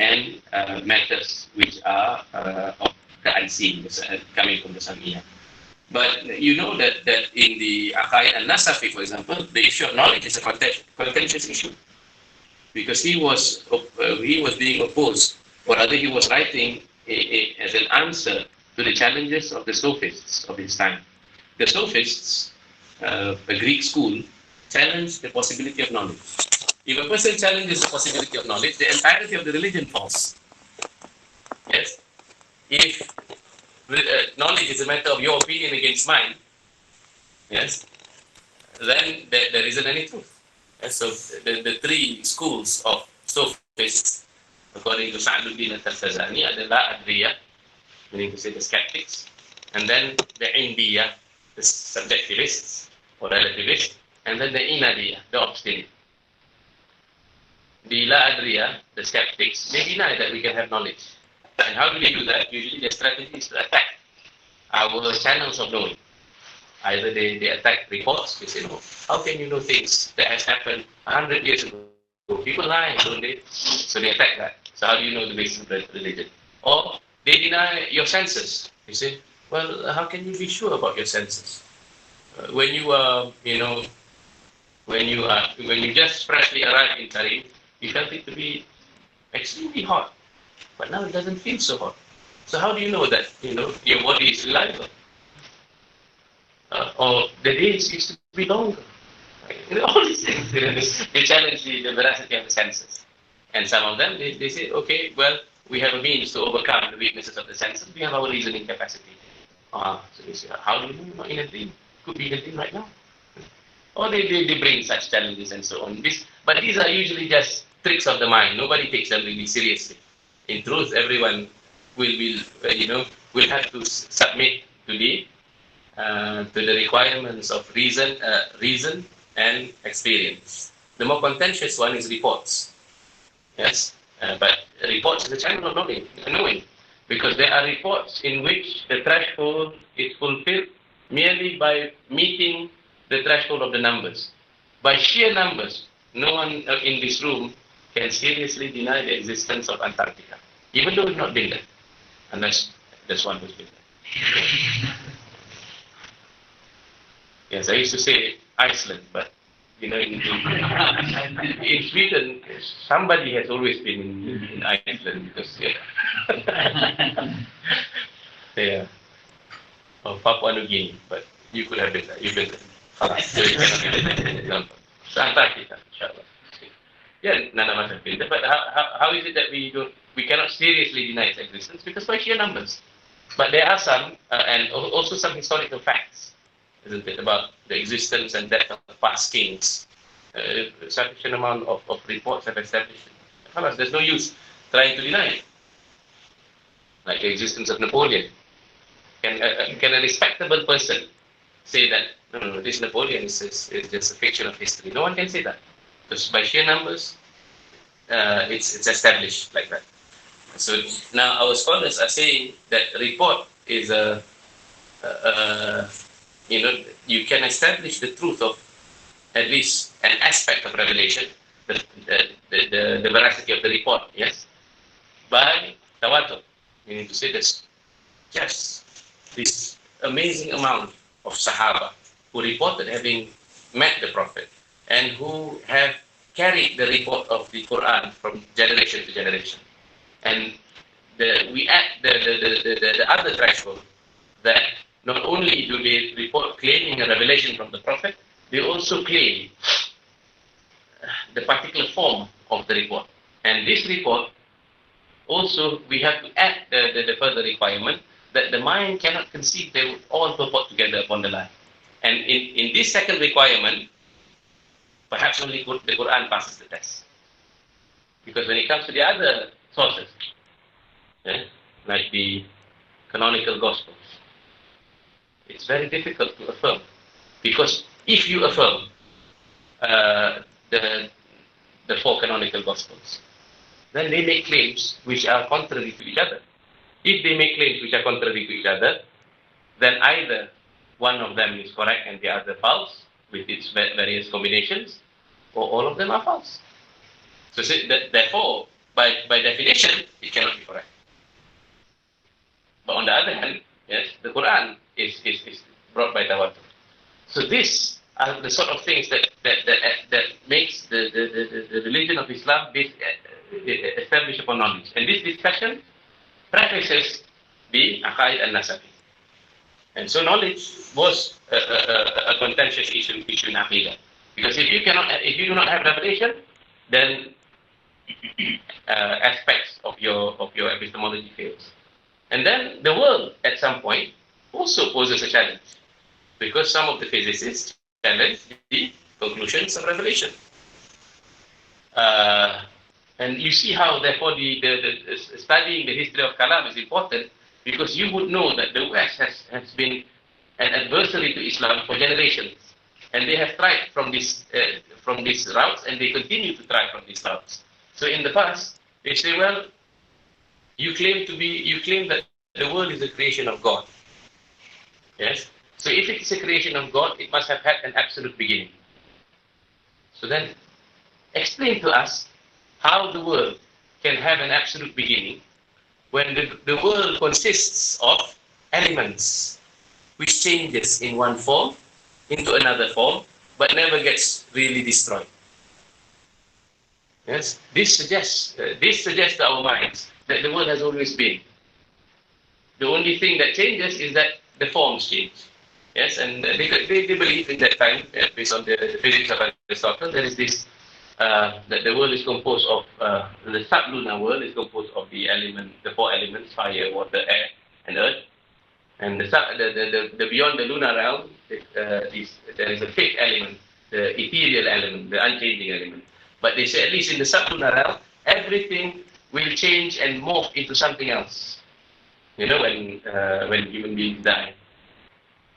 and matters which are of the unseen, coming from the Samiyah. But you know that in the Aqaid al-Nasafi, for example, the issue of knowledge is a contentious issue. Because he was being opposed, or rather he was writing as an answer to the challenges of the sophists of his time. The sophists, a Greek school, challenged the possibility of knowledge. If a person challenges the possibility of knowledge, the entirety of the religion falls. Yes? If knowledge is a matter of your opinion against mine, yes, then there isn't any truth. And so the 3 schools of sophists according to Sa'duddin al-Tastazani, adalah Adriya, meaning to say the skeptics, and then the Indiya, the subjectivists or relativists, and then the Inadiya, the obstinate. The La Adriya, the skeptics, they deny that we can have knowledge. And how do they do that? Usually their strategy is to attack our channels of knowing. Either they attack reports, they say, no, how can you know things that has happened 100 years ago? People lie, don't they? So they attack that. So how do you know the basis of religion? Or they deny your senses. You say, well, how can you be sure about your senses? When you when you just freshly arrived in Tarim, you felt it to be extremely hot, but now it doesn't feel so hot. So how do you know that your body is reliable? Or the days used to be longer. All these things, they challenge the veracity of the senses. And some of them, they say, okay, well, we have a means to overcome the weaknesses of the senses. We have our reasoning capacity. So they say, how do you know you're not in a dream? Could be in a dream right now. Or they bring such challenges and so on. But these are usually just tricks of the mind. Nobody takes them really seriously. In truth, everyone will have to submit to the requirements of reason and experience. The more contentious one is reports. Yes, but reports is a channel of knowing, because there are reports in which the threshold is fulfilled merely by meeting the threshold of the numbers. By sheer numbers, no one in this room can seriously deny the existence of Antarctica, even though we've not been there, unless there's one who's been there. Yes, I used to say Iceland, but in Sweden, somebody has always been in Iceland because yeah, or Papua New Guinea, but you could have been there. You've been there. So you cannot so Antarctica, inshallah. Yeah, none of us have been there. But how is it that we cannot seriously deny its existence? Because by sheer numbers. But there are some, and also some historical facts, isn't it, about the existence and death of past kings. Sufficient amount of reports have established it. There's no use trying to deny it. Like the existence of Napoleon. Can a respectable person say that, no, this Napoleon is just a fiction of history? No one can say that. Because by sheer numbers, it's established like that. So now our scholars are saying that report is you can establish the truth of at least an aspect of revelation, the veracity of the report, yes, by tawatur, meaning to say this, just this amazing amount of Sahaba who reported having met the Prophet and who have carried the report of the Quran from generation to generation. And we add the other threshold that not only do they report claiming a revelation from the Prophet, they also claim the particular form of the report. And this report, also we have to add the further requirement that the mind cannot conceive they will all purport together upon the line. And in this second requirement, perhaps only the Quran passes the test. Because when it comes to the other sources, like the canonical Gospels, it's very difficult to affirm. Because if you affirm the four canonical Gospels, then they make claims which are contrary to each other. If they make claims which are contrary to each other, then either one of them is correct and the other false, with its various combinations, or all of them are false. So therefore, by definition, it cannot be correct. But on the other hand, yes, the Quran is brought by tawatur. So these are the sort of things that makes the religion of Islam established upon knowledge. And this discussion prefaces the Aqaid al-Nasafi. And so knowledge was a contentious issue in Aqidah. Because if you do not have revelation, then aspects of your epistemology fails. And then the world, at some point, also poses a challenge. Because some of the physicists challenge the conclusions of revelation. And you see how, therefore, studying the history of Kalam is important, because you would know that the West has been an adversary to Islam for generations. And they have tried from these routes, and they continue to try from these routes. So in the past, they say, well, you claim that the world is a creation of God. Yes? So if it is a creation of God, it must have had an absolute beginning. So then, explain to us how the world can have an absolute beginning when the world consists of elements which changes in one form into another form, but never gets really destroyed. Yes, this suggests to our minds that the world has always been. The only thing that changes is that the forms change. Yes, and they believe in that time, based on the physics of Aristotle, there is this that the world is composed of the sublunar world is composed of the four elements: fire, water, air, and earth. And the beyond the lunar realm, there is a fifth element, the ethereal element, the unchanging element. But they say at least in the sublunar realm, everything will change and morph into something else. You know, when human beings die,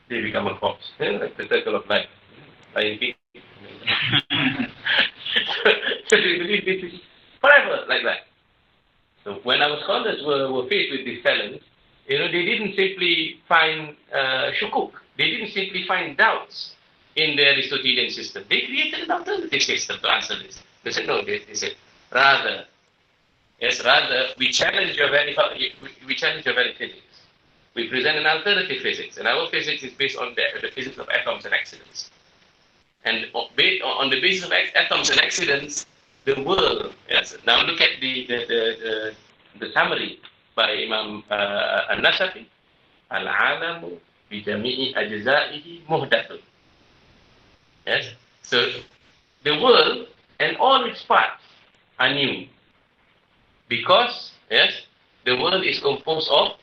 they become a corpse. You know, like the circle of life. Lion King. So they believe this is forever like that. So when our scholars were faced with this challenge, you know, they didn't simply find shukuk. They didn't simply find doubts in the Aristotelian system. They created an alternative system to answer this. They said, no, they said, rather, we challenge your very physics. We present an alternative physics, and our physics is based on the physics of atoms and accidents. And on the basis of atoms and accidents, the world. Yes. Now look at the summary by Imam Al-Nasafi. Al-alamu bi jami'i ajza'ihi muhdathun. Yes. So the world and all its parts are new, because the world is composed of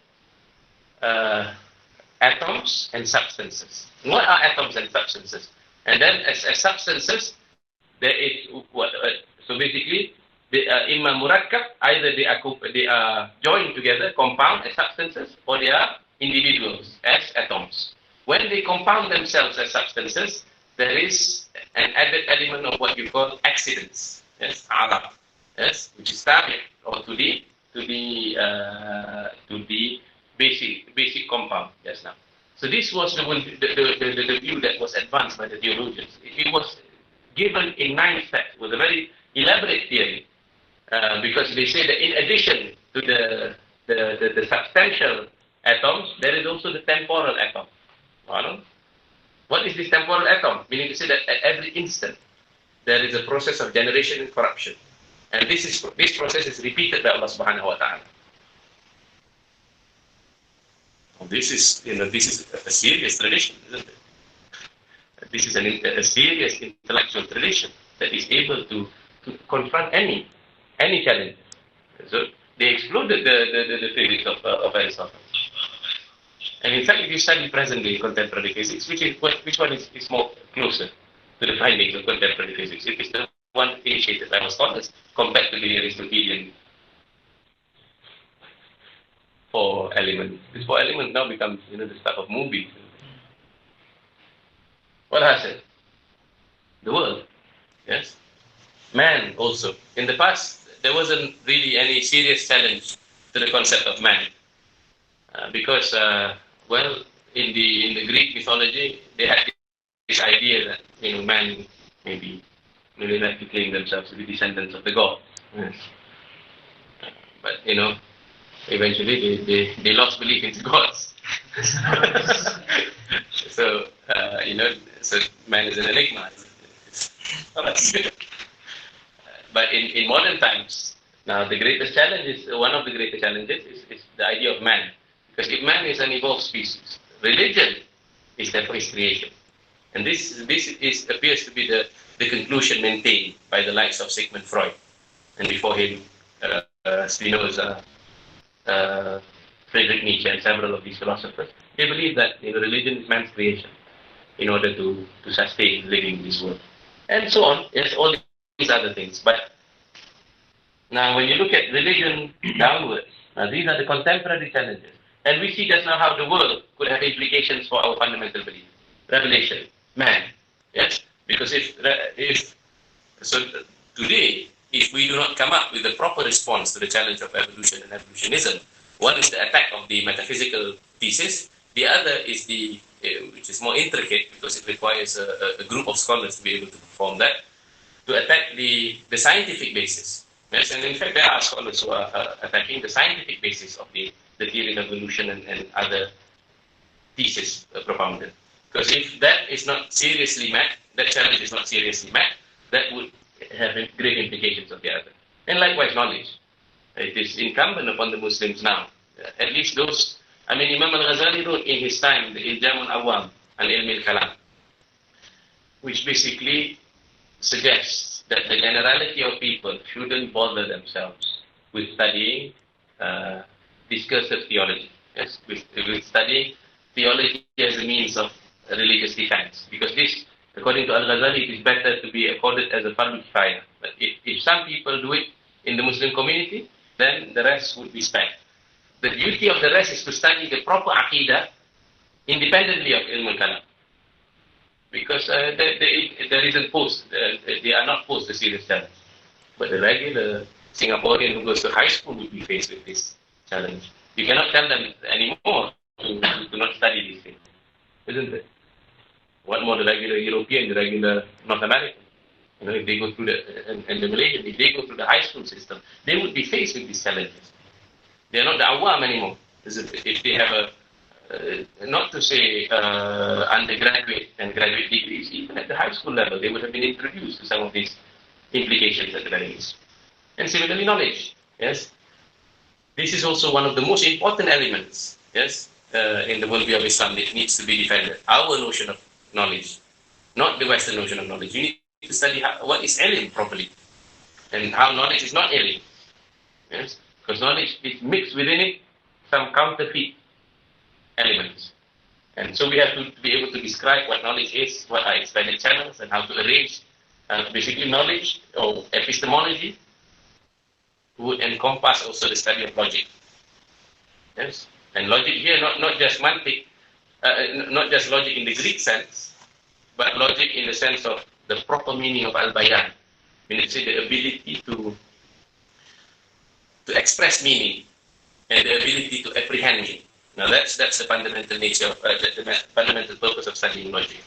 atoms and substances. What are atoms and substances? And then as substances, there is what? So basically, they are imma murakkab, either they are joined together, compound as substances, or they are individuals as atoms. When they compound themselves as substances, there is an added element of what you call accidents. Yes, arab. Yes, which is tabi, or to the basic compound. Yes, now. So this was the view that was advanced by the theologians. It was given in 9 steps. It was a very elaborate theory, because they say that in addition to the substantial atoms, there is also the temporal atom. What is this temporal atom? Meaning to say that at every instant there is a process of generation and corruption, and this process is repeated by Allah Subhanahu wa Taala. This is a serious tradition, isn't it? This is a serious intellectual tradition that is able to confront any challenge. So they excluded the physics of Aristotle. And in fact, if you study present-day contemporary physics, which one is more closer to the findings of contemporary physics? It is the one initiated by our scholars compared to the Aristotelian 4 elements. This 4 elements now becomes the stuff of movies. What has it? The world. Yes. Man also. In the past, there wasn't really any serious challenge to the concept of man, because in the Greek mythology, they had this idea that man maybe like to claim themselves to be descendants of the gods. Yes. But eventually they lost belief in gods. So so man is an enigma. But in modern times, now the greatest challenge is one of the greatest challenges is the idea of man. Because if man is an evolved species, religion is therefore his creation. And this appears to be the conclusion maintained by the likes of Sigmund Freud, and before him Spinoza, Friedrich Nietzsche, and several of these philosophers. They believe that religion is man's creation in order to sustain living in this world, and so on. Yes, all these other things. But Now, when you look at religion downwards, now these are the contemporary challenges. And we see just now how the world could have implications for our fundamental belief. Revelation, man. Yes? Because if so today, if we do not come up with a proper response to the challenge of evolution and evolutionism, one is the attack of the metaphysical thesis, the other is which is more intricate because it requires a group of scholars to be able to perform that, to attack the scientific basis. Yes, and in fact, there are scholars who are attacking the scientific basis of the theory of evolution and other thesis propounded. Because if that is not seriously met, that challenge is not seriously met, that would have great implications of the other. And likewise, knowledge. It is incumbent upon the Muslims now, at least those, Imam al-Ghazali wrote in his time, the Iljam al-Awam, Al-Ilm al-Kalam, which basically suggests that the generality of people shouldn't bother themselves with studying discursive theology. Yes, with studying theology as a means of religious defense. Because this, according to Al-Ghazali, it is better to be accorded as a fardu kifayah. But if some people do it in the Muslim community, then the rest would be spared. The duty of the rest is to study the proper aqidah independently of ilm al-kalam. Because there isn't posed, they are not posed a serious challenge. But the regular Singaporean who goes to high school would be faced with this challenge. You cannot tell them anymore to not study these things, isn't it? What more the regular European, the regular North American? If they go through and the Malaysian, if they go through the high school system, they would be faced with these challenges. They are not the awam anymore. If they have not to say undergraduate and graduate degrees, even at the high school level, they would have been introduced to some of these implications at the very least. And similarly, knowledge. Yes, this is also one of the most important elements. Yes, in the worldview of Islam, it needs to be defended. Our notion of knowledge, not the Western notion of knowledge. You need to study what is ilm properly, and how knowledge is not ilm. Yes, because knowledge is mixed within it some counterfeit elements. And so we have to be able to describe what knowledge is, what are its valid channels, and how to arrange basically knowledge or epistemology would encompass also the study of logic. Yes, and logic here not just mantik, not just logic in the Greek sense, but logic in the sense of the proper meaning of al-bayan. It's the ability to express meaning and the ability to apprehend meaning. Now that's the fundamental nature of the fundamental purpose of studying logic.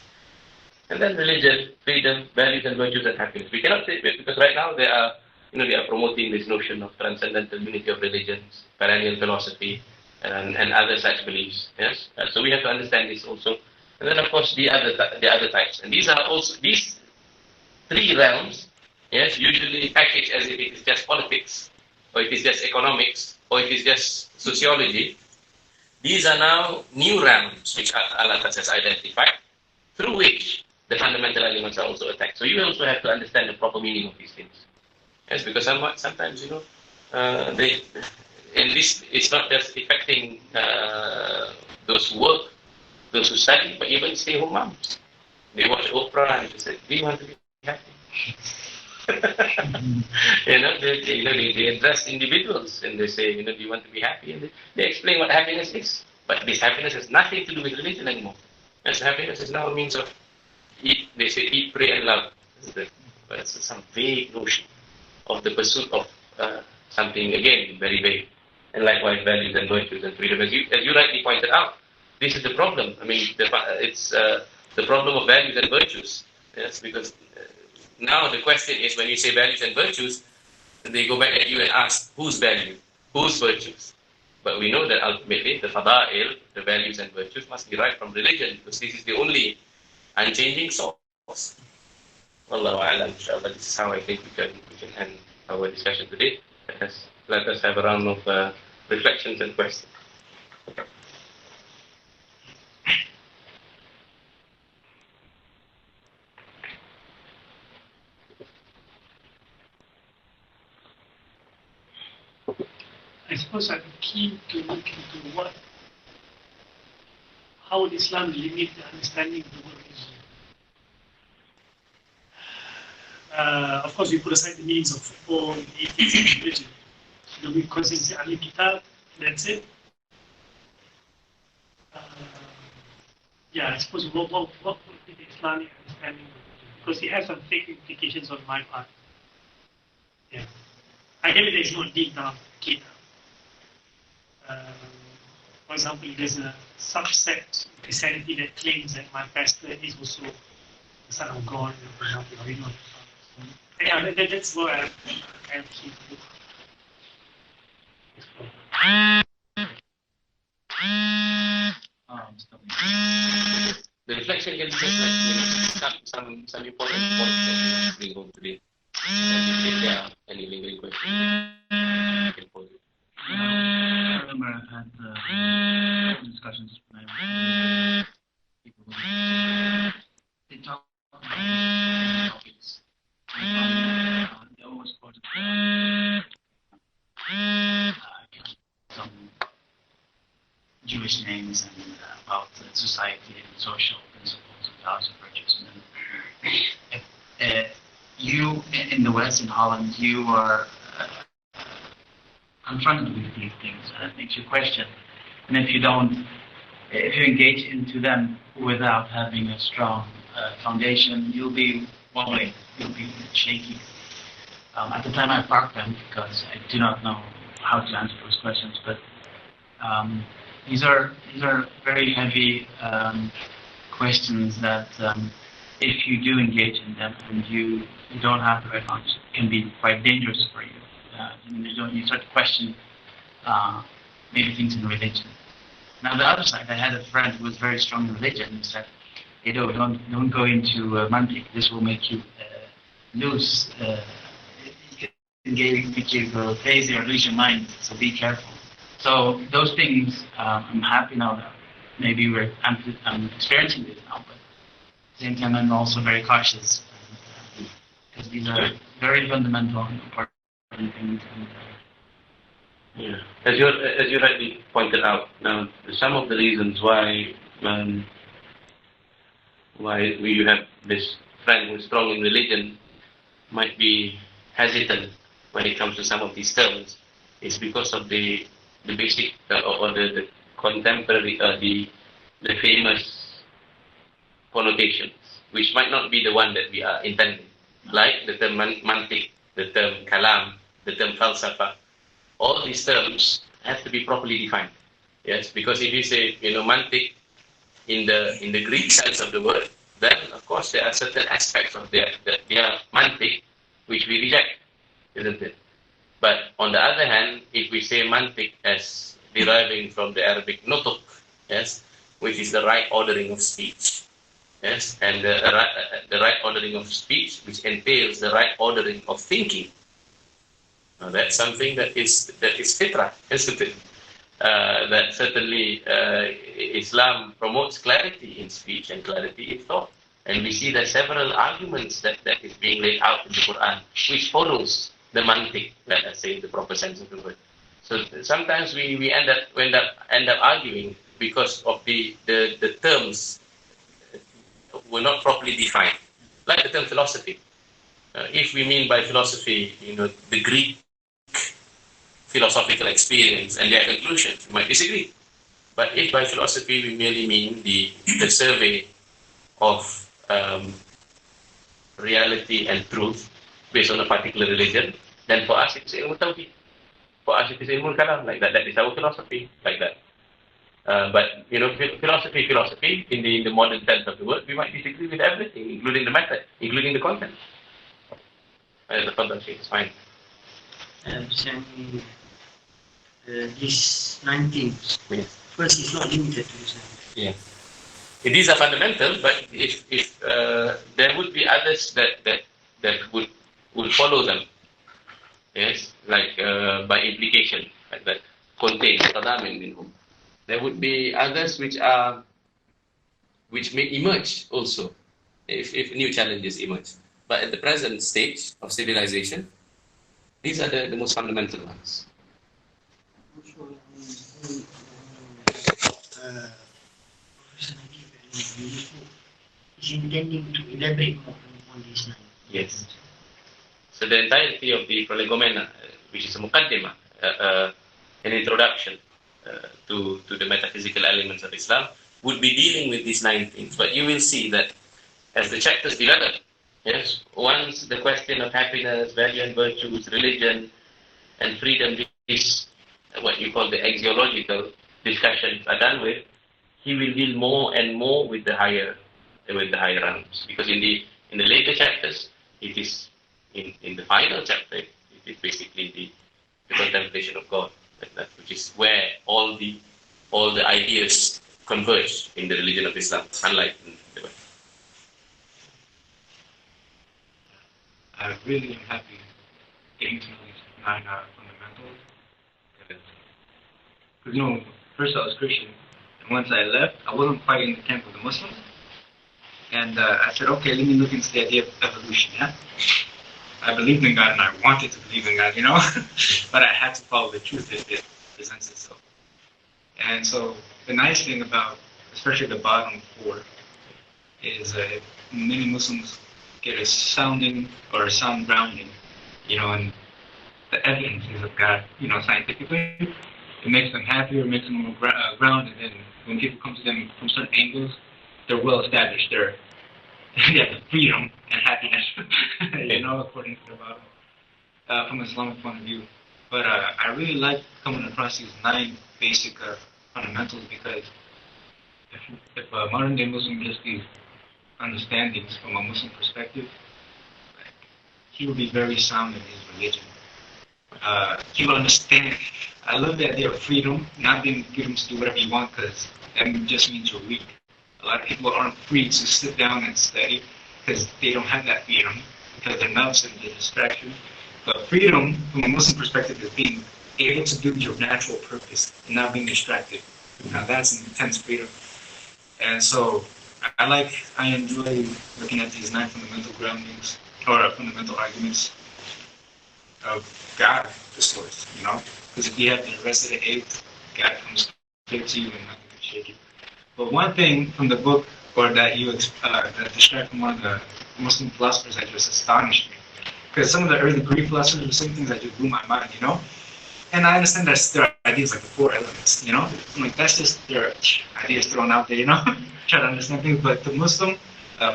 And then religion, freedom, values and virtues and happiness. We cannot say it because right now they are promoting this notion of transcendental unity of religions, perennial philosophy, and other such beliefs. Yes, so we have to understand this also. And then of course the other types. And these are also these three realms. Yes, usually packaged as if it is just politics, or it is just economics, or it is just sociology. These are now new realms which Allah has identified, through which the fundamental elements are also attacked. So you also have to understand the proper meaning of these things. Yes, because sometimes and this it's not just affecting those who work, those who study, but even stay-home moms. They watch Oprah and they say, "Do you want to be happy?" They address individuals and they say, "Do you want to be happy?" And they explain what happiness is. But this happiness has nothing to do with religion anymore. As happiness is now a means of eat. They say eat, pray, and love. But it's some vague notion of the pursuit of something again very vague. And likewise, values and virtues and freedom. As you rightly pointed out, this is the problem. It's the problem of values and virtues. Yes, because now the question is, when you say values and virtues, they go back at you and ask, whose value, whose virtues? But we know that ultimately the fada'il, the values and virtues, must be right from religion, because this is the only unchanging source. Wallahu a'lam, inshallah. This is how I think we can end our discussion today. Let us have a round of reflections and questions. I suppose I'm keen to look into how would Islam limit the understanding of the word religion. Of course, we put aside the meanings of all atheist and religion. We constantly say Al-Kitab, that's it. Yeah, I suppose what would be the Islamic understanding of religion? Because it has some fake implications on my part. Yeah. I get it, it's not deep down, Kitab. For example, there's a subset of Christianity that claims that my pastor is also the son of God, for example, or you know. Yeah, that's what I am keen to explore. The reflection can be just like some important points that we bring home today. And if there are any lingering questions, you can pose it. I remember I've had discussions when I was with people. They talk about topics. They always quoted some Jewish names and about society and social principles and values and virtues. And you in the West, in Holland, you are confronted with these things, and it makes you question. And if you engage into them without having a strong foundation, you'll be wobbling, you'll be shaky. At the time I parked them because I do not know how to answer those questions, but these are very heavy questions that if you do engage in them and you don't have the right knowledge, can be quite dangerous for you. You start to question maybe things in religion. Now the other side, I had a friend who was very strong in religion and said, "Hey, don't go into mantik. This will make you lose. It can make you go crazy or lose your mind. So be careful." So those things, I'm happy now that maybe I'm experiencing this now, but at the same time I'm also very cautious because these are very fundamental and important things. Yeah, as you rightly pointed out, now some of the reasons why you have this friend who's strong in religion might be hesitant when it comes to some of these terms is because of the basic or the contemporary the famous connotations, which might not be the one that we are intending, like the term mantik, the term kalam, the term falsafa. All these terms have to be properly defined. Yes, because if you say mantik in the Greek sense of the word, then of course there are certain aspects of their mantik which we reject, isn't it? But on the other hand, if we say mantik as deriving from the Arabic nutuk, yes, which is the right ordering of speech, yes, and the right ordering of speech, which entails the right ordering of thinking. Now that's something that is fitrah, isn't it? That certainly Islam promotes clarity in speech and clarity in thought. And we see that several arguments that is being laid out in the Quran, which follows the mantik, let us say, the proper sense of the word. So sometimes we end up arguing because of the terms were not properly defined. Like the term philosophy. If we mean by philosophy, the Greek philosophical experience and their conclusions, we might disagree. But if by philosophy we merely mean the survey of reality and truth based on a particular religion, then for us it's ilmu tawhid. For us it is ilmu kalam, like that. That is our philosophy, like that. But philosophy in the modern sense of the word, we might disagree with everything, including the method, including the content. The philosophy is fine. These 19. Yes. First, it's not limited to this 19. Yeah. These are fundamental, but if there would be others that would follow them, yes, like by implication, like that contain tadamin minhum. There would be others which may emerge also if new challenges emerge. But at the present stage of civilization, these are the most fundamental ones. Is intending to elaborate more on these 9. Yes. So the entirety of the Prolegomena, which is a muqaddimah, an introduction to the metaphysical elements of Islam, would be dealing with these 9 things. But you will see that as the chapters develop, yes, once the question of happiness, value and virtues, religion, and freedom, is what you call the axiological discussions are done with, he will deal more and more with the higher realms. Because in the later chapters, it is in the final chapter, it is basically the contemplation of God, which is where all the ideas converge in the religion of Islam, unlike in the West. I really am happy getting to know these 9 fundamentals. Because, first I was Christian, and once I left, I wasn't quite in the camp of the Muslims. And I said, okay, let me look into the idea of evolution, yeah? I believed in God and I wanted to believe in God, but I had to follow the truth as it presents itself. And so the nice thing about, especially the bottom 4, is that many Muslims get a sound grounding, in the evidences of God, scientifically. It makes them happier, it makes them more grounded, and when people come to them from certain angles, they're well established. They have freedom and happiness, according to the Bible, from an Islamic point of view. But I really like coming across these 9 basic fundamentals, because if a modern day Muslim gets these understandings from a Muslim perspective, he will be very sound in his religion. He will understand. I love the idea of freedom, not being freedom to do whatever you want, because that just means you're weak. A lot of people aren't free to sit down and study because they don't have that freedom, because they're nuts and they're distraction. But freedom, from a Muslim perspective, is being able to do your natural purpose and not being distracted. Now that's an intense freedom. And so I enjoy looking at these 9 fundamental groundings, or fundamental arguments of God, the source, Because if you have the rest of the 8, God comes clear to you and nothing can shake it. But one thing from the book, or that that described from one of the Muslim philosophers, that just astonished me. Because some of the early Greek philosophers were saying things that just blew my mind, And I understand that there are ideas like the 4 elements, I'm like, that's just their ideas thrown out there, Try to understand things. But the Muslim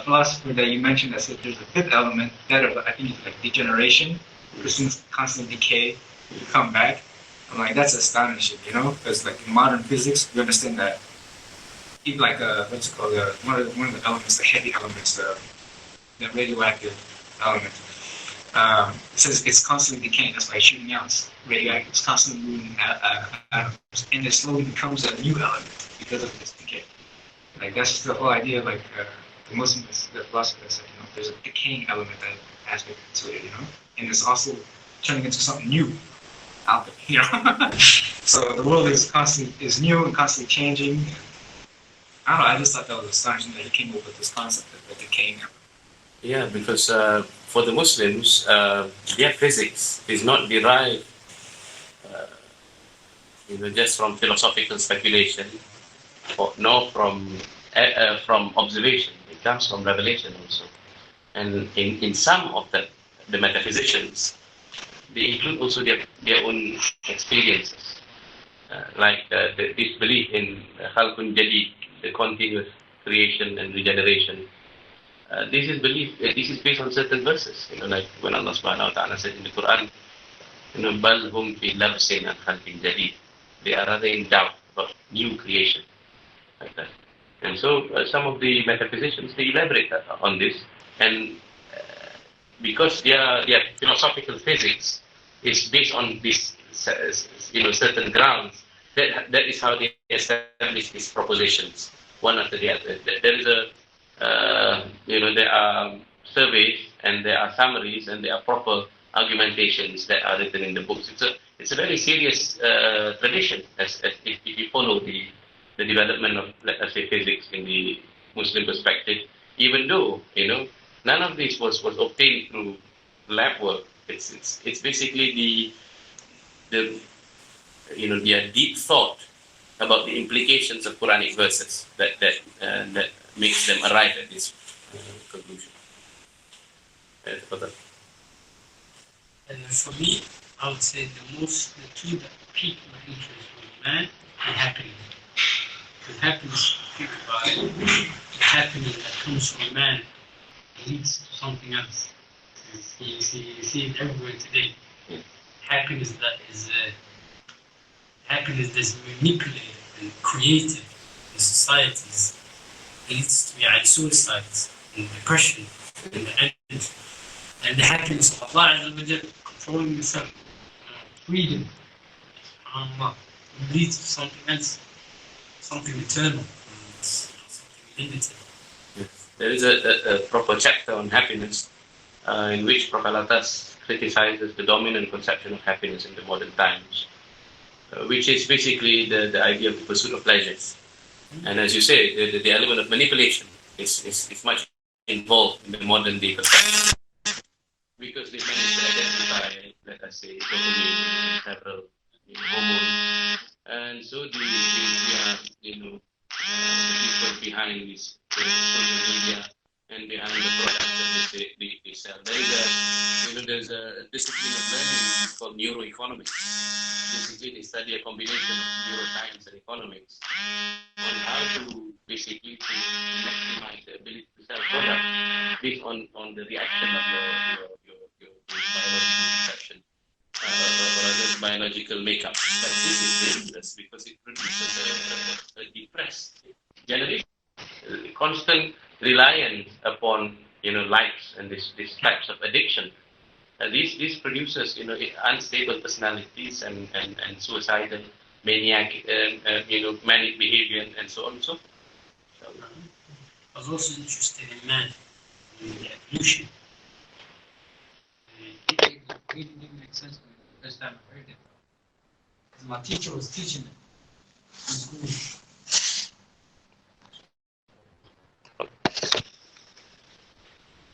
philosopher that you mentioned that said there's a 5th element, that I think is like degeneration, because things constantly decay, you come back. I'm like, that's astonishing, Because like in modern physics, we understand that even like what's it called, one of the elements, the heavy elements, the radioactive element. It says it's constantly decaying. That's why shooting out radioactive. It's constantly moving atoms, and it slowly becomes a new element because of this decay. Like that's just the whole idea. Like the Muslims, the philosophers said, there's a decaying element that aspect to it, and it's also turning into something new out there, So the world is new and constantly changing. I don't know, I just thought that was astonishing that he came up with this concept of the decaying element. Yeah, because for the Muslims, their physics is not derived, just from philosophical speculation, nor from observation. It comes from revelation also. And in some of the metaphysicians, they include also their own experiences, like this belief in Khalqun Jadid, the continuous creation and regeneration. This is based on certain verses, like when Allah subhanahu wa ta'ala said in the Quran, Bal hum fi labsin an khalqin jadid. They are rather in doubt about new creation, like that. And so some of the metaphysicians, they elaborate on this, and because their philosophical physics is based on this, certain grounds, that is how they establish these propositions, one after the other. There is there are surveys and there are summaries and there are proper argumentations that are written in the books. It's a very serious tradition, as if you follow the development of, let's say, physics in the Muslim perspective. Even though none of this was obtained through lab work. It's basically the deep thought about the implications of Quranic verses that makes them arrive at this conclusion. For me, I would say the two that piqued my interest was man and happiness. Because happiness, if you think about it, the happiness that comes from man leads to something else. You see it everywhere today. Happiness that's manipulated and created in societies leads to suicides and depression and the and the happiness of Allah Azza wa Jal, controlling yourself, freedom, subhanAllah, leads to something else, something eternal, something limited. There is a proper chapter on happiness in which Prophet Allah criticizes the dominant conception of happiness in the modern times, which is basically the idea of the pursuit of pleasures. And as you say, the element of manipulation is much involved in the modern day conception. Because they manage to identify, let us say, dopamine, several hormones, and so the people behind this social media and behind the products that they sell. There's a discipline of learning called neuroeconomics. Basically, they study a combination of neuroscience and economics on how to basically to maximize the ability to sell products based on the reaction of your biological perception or biological makeup. But this is dangerous because it produces a depressed generation, constant reliance upon likes and these types of addiction. This produces unstable personalities and suicidal, maniac, manic behavior and so on and so forth. I was also interested in man, in the evolution. It really didn't make sense to me the first time I heard it. Because my teacher was teaching it in school.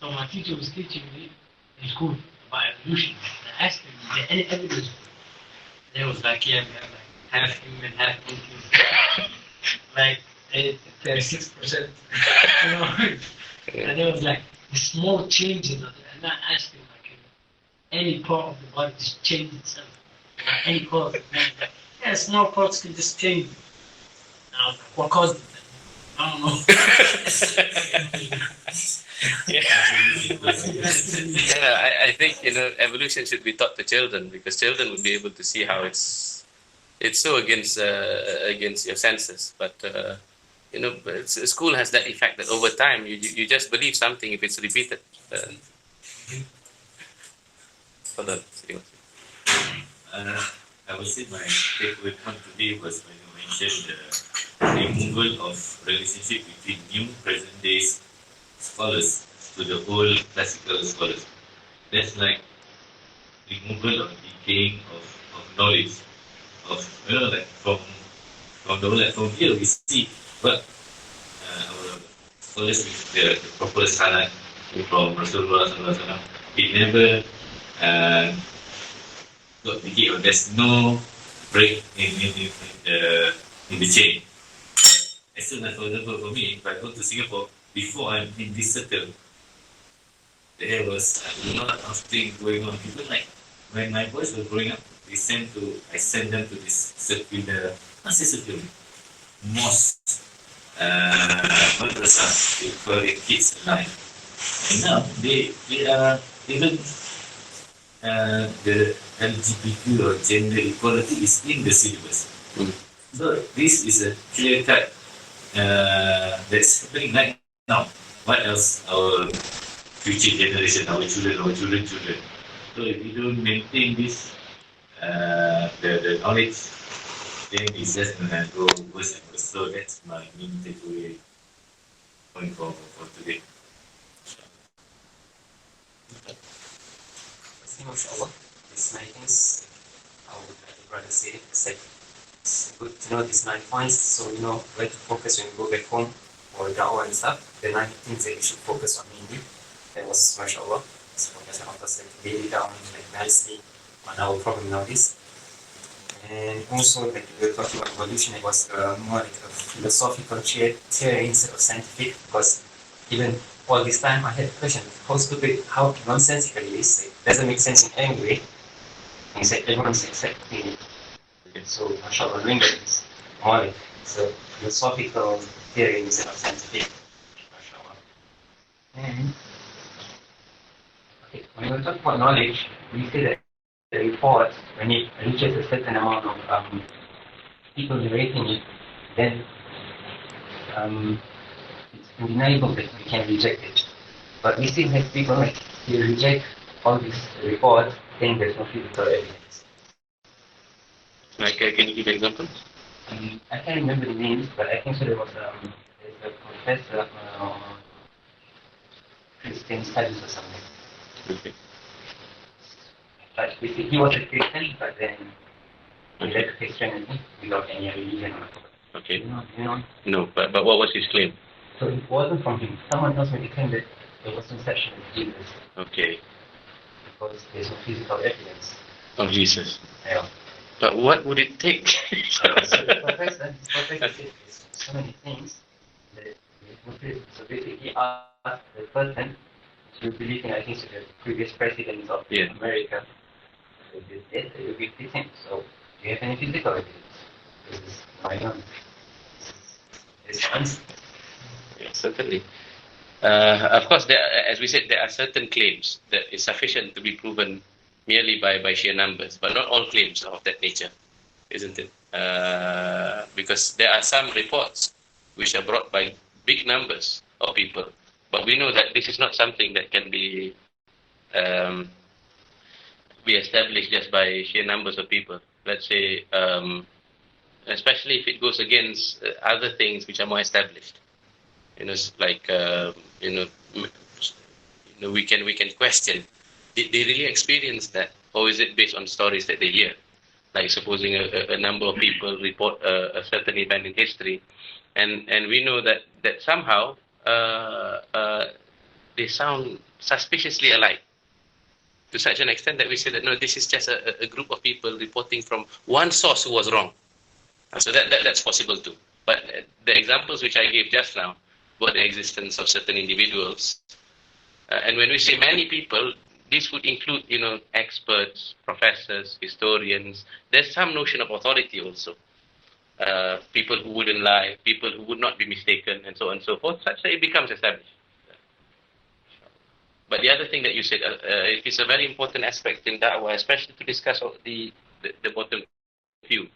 So my teacher was teaching me in school about evolution. I asked him, is there any evidence for it? And he was like, yeah, we have like half human, half monkey. Like 36%. And it was like the small changes of it. And I asked him, like, any part of the body just change itself. Like, any part of the body. Like, yeah, small parts can just change. Now, what caused it? I don't know. I think evolution should be taught to children because children would be able to see how it's so against your senses. But school has that effect that over time you just believe something if it's repeated. I would say my takeaway point today was when you mentioned the removal of relationship between new present day scholars to the old classical scholars. That's like removal or decaying of knowledge. Like from here we see what our scholars with the proper salat from Rasulullah SAW, it never got decayed, or there's no break in the chain. As soon as, for example, for me, if I go to Singapore, before I'm in this circle, there was a lot of things going on. People like, when my boys were growing up, I sent them to this circular, not say circular, mosque, madrasa, they call it kids alive. And now, they are even the LGBT or gender equality is in the syllabus. So this is a clear cut that's happening right now. What else our future generation, our children. So if we don't maintain this, the knowledge, then it's just gonna go worse and worse. So that's my main takeaway point for today. MashaAllah, these 9 things, I would like to rather say it. It's good to know these 9 points so we know where to focus when we go back home or da'wah and stuff. The 9 things that we should focus on mainly. That was MashaAllah. So Professor Atas laid it down like nicely on our problem nowadays. And also, like we were talking about evolution, it was more like a philosophical theory instead of scientific, because even all this time I had a question, how stupid, how nonsensical it is, it doesn't make sense in any way. And he said, everyone's accepting it. So, mashallah, doing it is more like it's a philosophical theory instead of scientific. Mashallah. And, okay, when we talk about knowledge, we say that the report, when it reaches a certain amount of people narrating it, then it's undeniable that we can reject it. But we still have people like who reject all these reports saying there's no physical evidence. Like, can you give examples? I can't remember the names, but I think so there was a professor Christian studies or something. Okay. But he was a Christian, but then he left Christianity without any religion. Okay. You know? No, but what was his claim? So it wasn't from him. Someone else made the claim that there was conception of Jesus Okay. because there's no physical evidence. Of Jesus. Yeah. But what would it take? So the professor said there's so many things that so basically he asked the person to believe in, I think, so the previous presidents of America. So they will be him. So do you have any physical evidence? This is my own. It's answer. Yeah, certainly. Of course, as we said, there are certain claims that is sufficient to be proven merely by sheer numbers, but not all claims are of that nature, isn't it? Because there are some reports which are brought by big numbers of people, but we know that this is not something that can be established just by sheer numbers of people. Let's say, especially if it goes against other things which are more established. Like we can question: did they really experience that, or is it based on stories that they hear? Like supposing a number of people report a certain event in history, and we know that somehow they sound suspiciously alike, to such an extent that we say that no, this is just a group of people reporting from one source who was wrong. So that's possible too. But the examples which I gave just now were the existence of certain individuals. And when we say many people, this would include, experts, professors, historians. There's some notion of authority also. People who wouldn't lie, people who would not be mistaken, and so on and so forth, such that it becomes established. But the other thing that you said, it is a very important aspect in da'wah, especially to discuss the bottom view.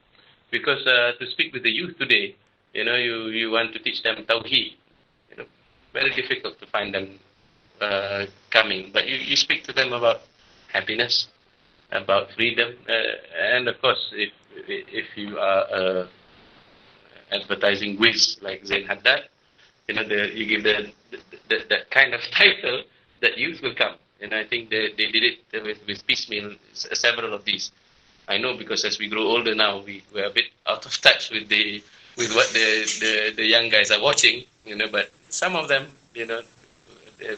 Because to speak with the youth today, you want to teach them tawheed. Very difficult to find them coming. But you speak to them about happiness, about freedom, and of course, if you are advertising whiz like Zain Haddad, you give that kind of title, that youth will come. And I think they did it with piecemeal, several of these. I know because as we grow older now, we're a bit out of touch with what the young guys are watching, but some of them,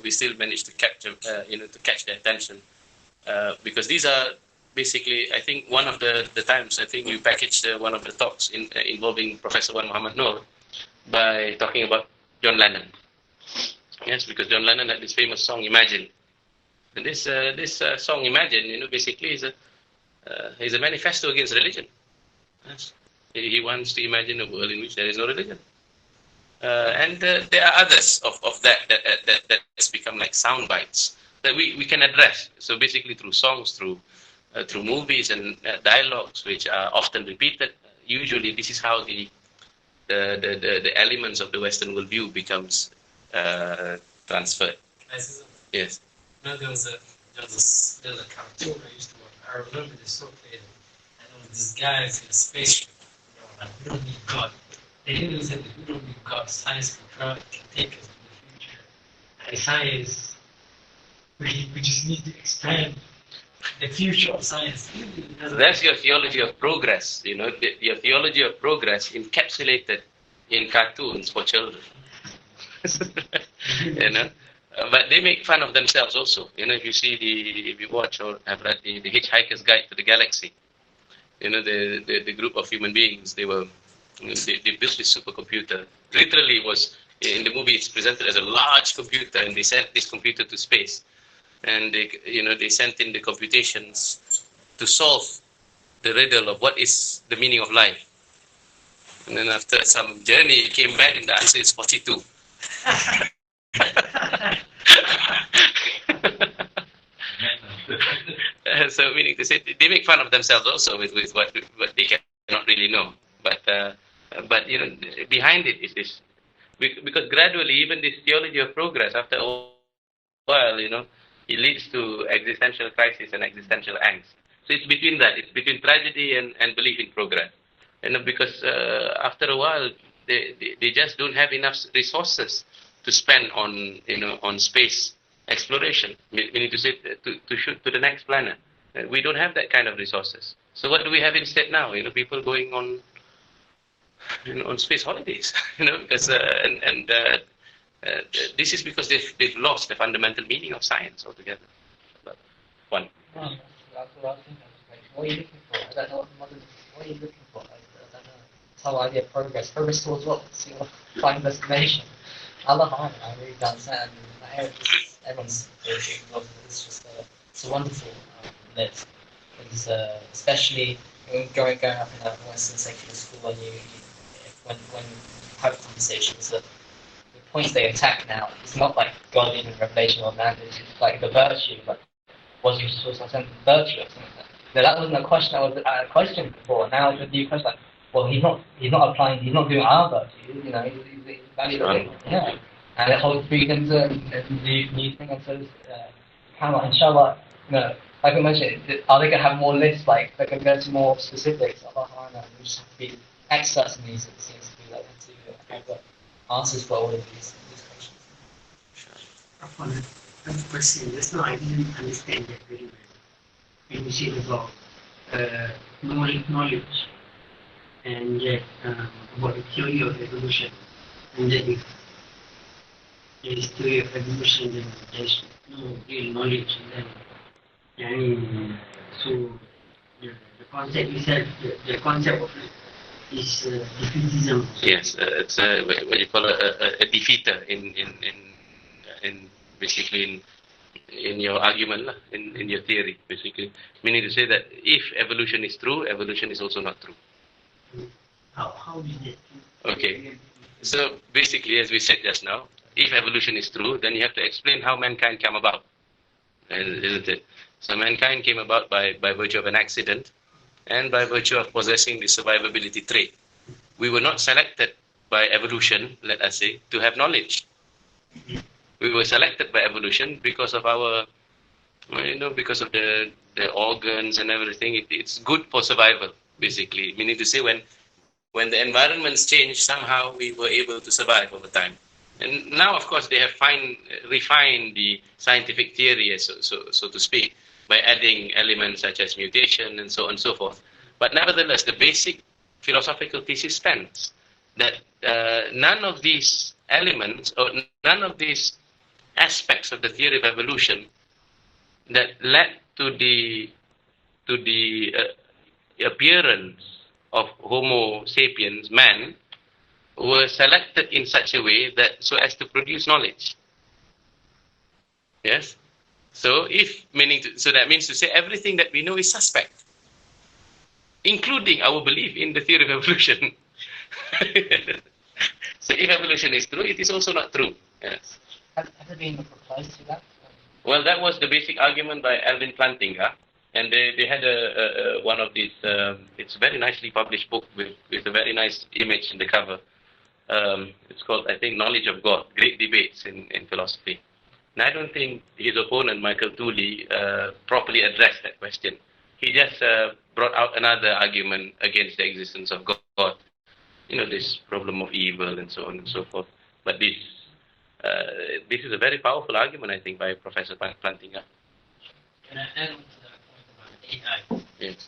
we still manage to capture, to catch their attention. Because these are basically, I think one of the times, I think you packaged one of the talks involving Professor Wan Muhammad Noor by talking about John Lennon. Yes, because John Lennon had this famous song, Imagine. And this song, Imagine, basically is a manifesto against religion. Yes. He wants to imagine a world in which there is no religion. And there are others of that's become like sound bites that we can address. So basically through songs, through movies and dialogues, which are often repeated. Usually this is how the elements of the Western worldview becomes transferred. Yes. There was a cartoon I used to watch. I remember this so clearly. And it was this guy's in a spaceship. Like, we don't need God. They literally said that we don't need God. Science can take us to the future. And science, we just need to expand the future of science. That's your theology of progress. Your theology of progress encapsulated in cartoons for children. But they make fun of themselves also. If you watch or have read the Hitchhiker's Guide to the Galaxy, the group of human beings, they built this supercomputer. Literally, it was in the movie it's presented as a large computer, and they sent this computer to space, and they sent in the computations to solve the riddle of what is the meaning of life. And then after some journey, it came back and the answer is 42. So meaning to say, they make fun of themselves also with what they cannot really know. But behind it is this, because gradually even this theology of progress, after a while, it leads to existential crisis and existential angst. So it's between that, it's between tragedy and belief in progress. Because after a while, they just don't have enough resources to spend on space exploration. Meaning to say, to shoot to the next planet. We don't have that kind of resources. So what do we have instead now? People going on space holidays. Because this is because they've lost the fundamental meaning of science altogether. But one. Well, that's what I was thinking. Like, what are you looking for? I don't know what are you looking for? I don't know. This whole idea of progress. Progress towards what? It's your final destination. Allah, I really don't understand. Everyone's it's just it's a wonderful live. Because, especially when going up in a Western secular school, when you have conversations, the points they attack now, it's not like God given revelation or man, it's like the virtue, like was you supposed to send virtue or something like that. Now, that wasn't a question that was a question before. Now it's a new question, like, well, he's not applying, he's not doing our virtue, he's validating, yeah. And it holds freedom to new thing, and so inshallah, like I mentioned, are they going to have more lists, like they're going to go to more specifics? We just have to be experts in these, it seems to be like to have the answers for all of these questions. Upon a question, just now I didn't understand that very well. When you said about knowledge and about the theory of evolution, and then if there is theory of evolution, then there's no real knowledge, and then so the concept itself, the concept of it is defeatism. Yes, it's what you call a defeater in basically in your argument, in your theory, basically. Meaning to say that if evolution is true, evolution is also not true. How is it? Okay. So basically, as we said just now, if evolution is true, then you have to explain how mankind came about, isn't it? So mankind came about by virtue of an accident and by virtue of possessing the survivability trait. We were not selected by evolution, let us say, to have knowledge. We were selected by evolution because of our, because of the organs and everything. It's good for survival, basically. Meaning to say, when the environments changed, somehow we were able to survive over time. And now, of course, they have refined the scientific theory, so to speak, by adding elements such as mutation and so on and so forth. But nevertheless, the basic philosophical thesis stands that none of these elements or none of these aspects of the theory of evolution that led to the appearance of Homo sapiens, man, were selected in such a way that so as to produce knowledge. Yes. So that means to say everything that we know is suspect, including our belief in the theory of evolution. So if evolution is true, it is also not true. Yes. Has there been replies to that? Well, that was the basic argument by Alvin Plantinga, and they had one of these. It's a very nicely published book with a very nice image in the cover. It's called, I think, Knowledge of God: Great Debates in Philosophy. And I don't think his opponent, Michael Tooley, properly addressed that question. He just brought out another argument against the existence of God. This problem of evil and so on and so forth. But this is a very powerful argument, I think, by Professor Plantinga. Can I add on to that point about AI? Yes.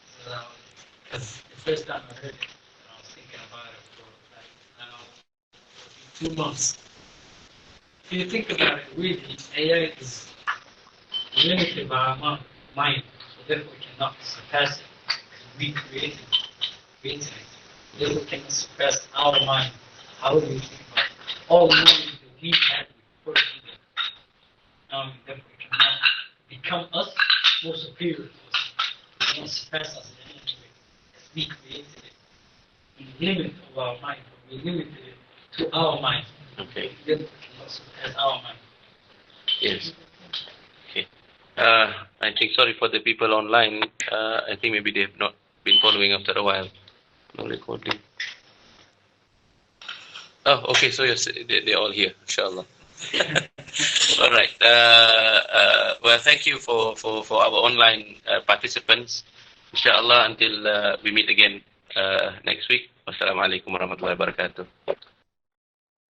Because the first time I heard it, I was thinking about it for 2 months. If you think about it, really, AI is limited by our mind, so therefore we cannot surpass it. We created the internet. Therefore we cannot surpass our mind. How do you think about it? all knowing that we had before we now therefore cannot become us more superior to us. It cannot surpass us in any way. As we created it in the limit of our mind, we limited it to our mind. Okay. It cannot surpass our mind. Yes. Okay. I think sorry for the people online. I think maybe they have not been following after a while. No recording. Oh, okay. So yes, they're all here. Inshallah. All right. Well, thank you for our online participants. Inshallah, until we meet again next week. Wassalamualaikum warahmatullahi wabarakatuh.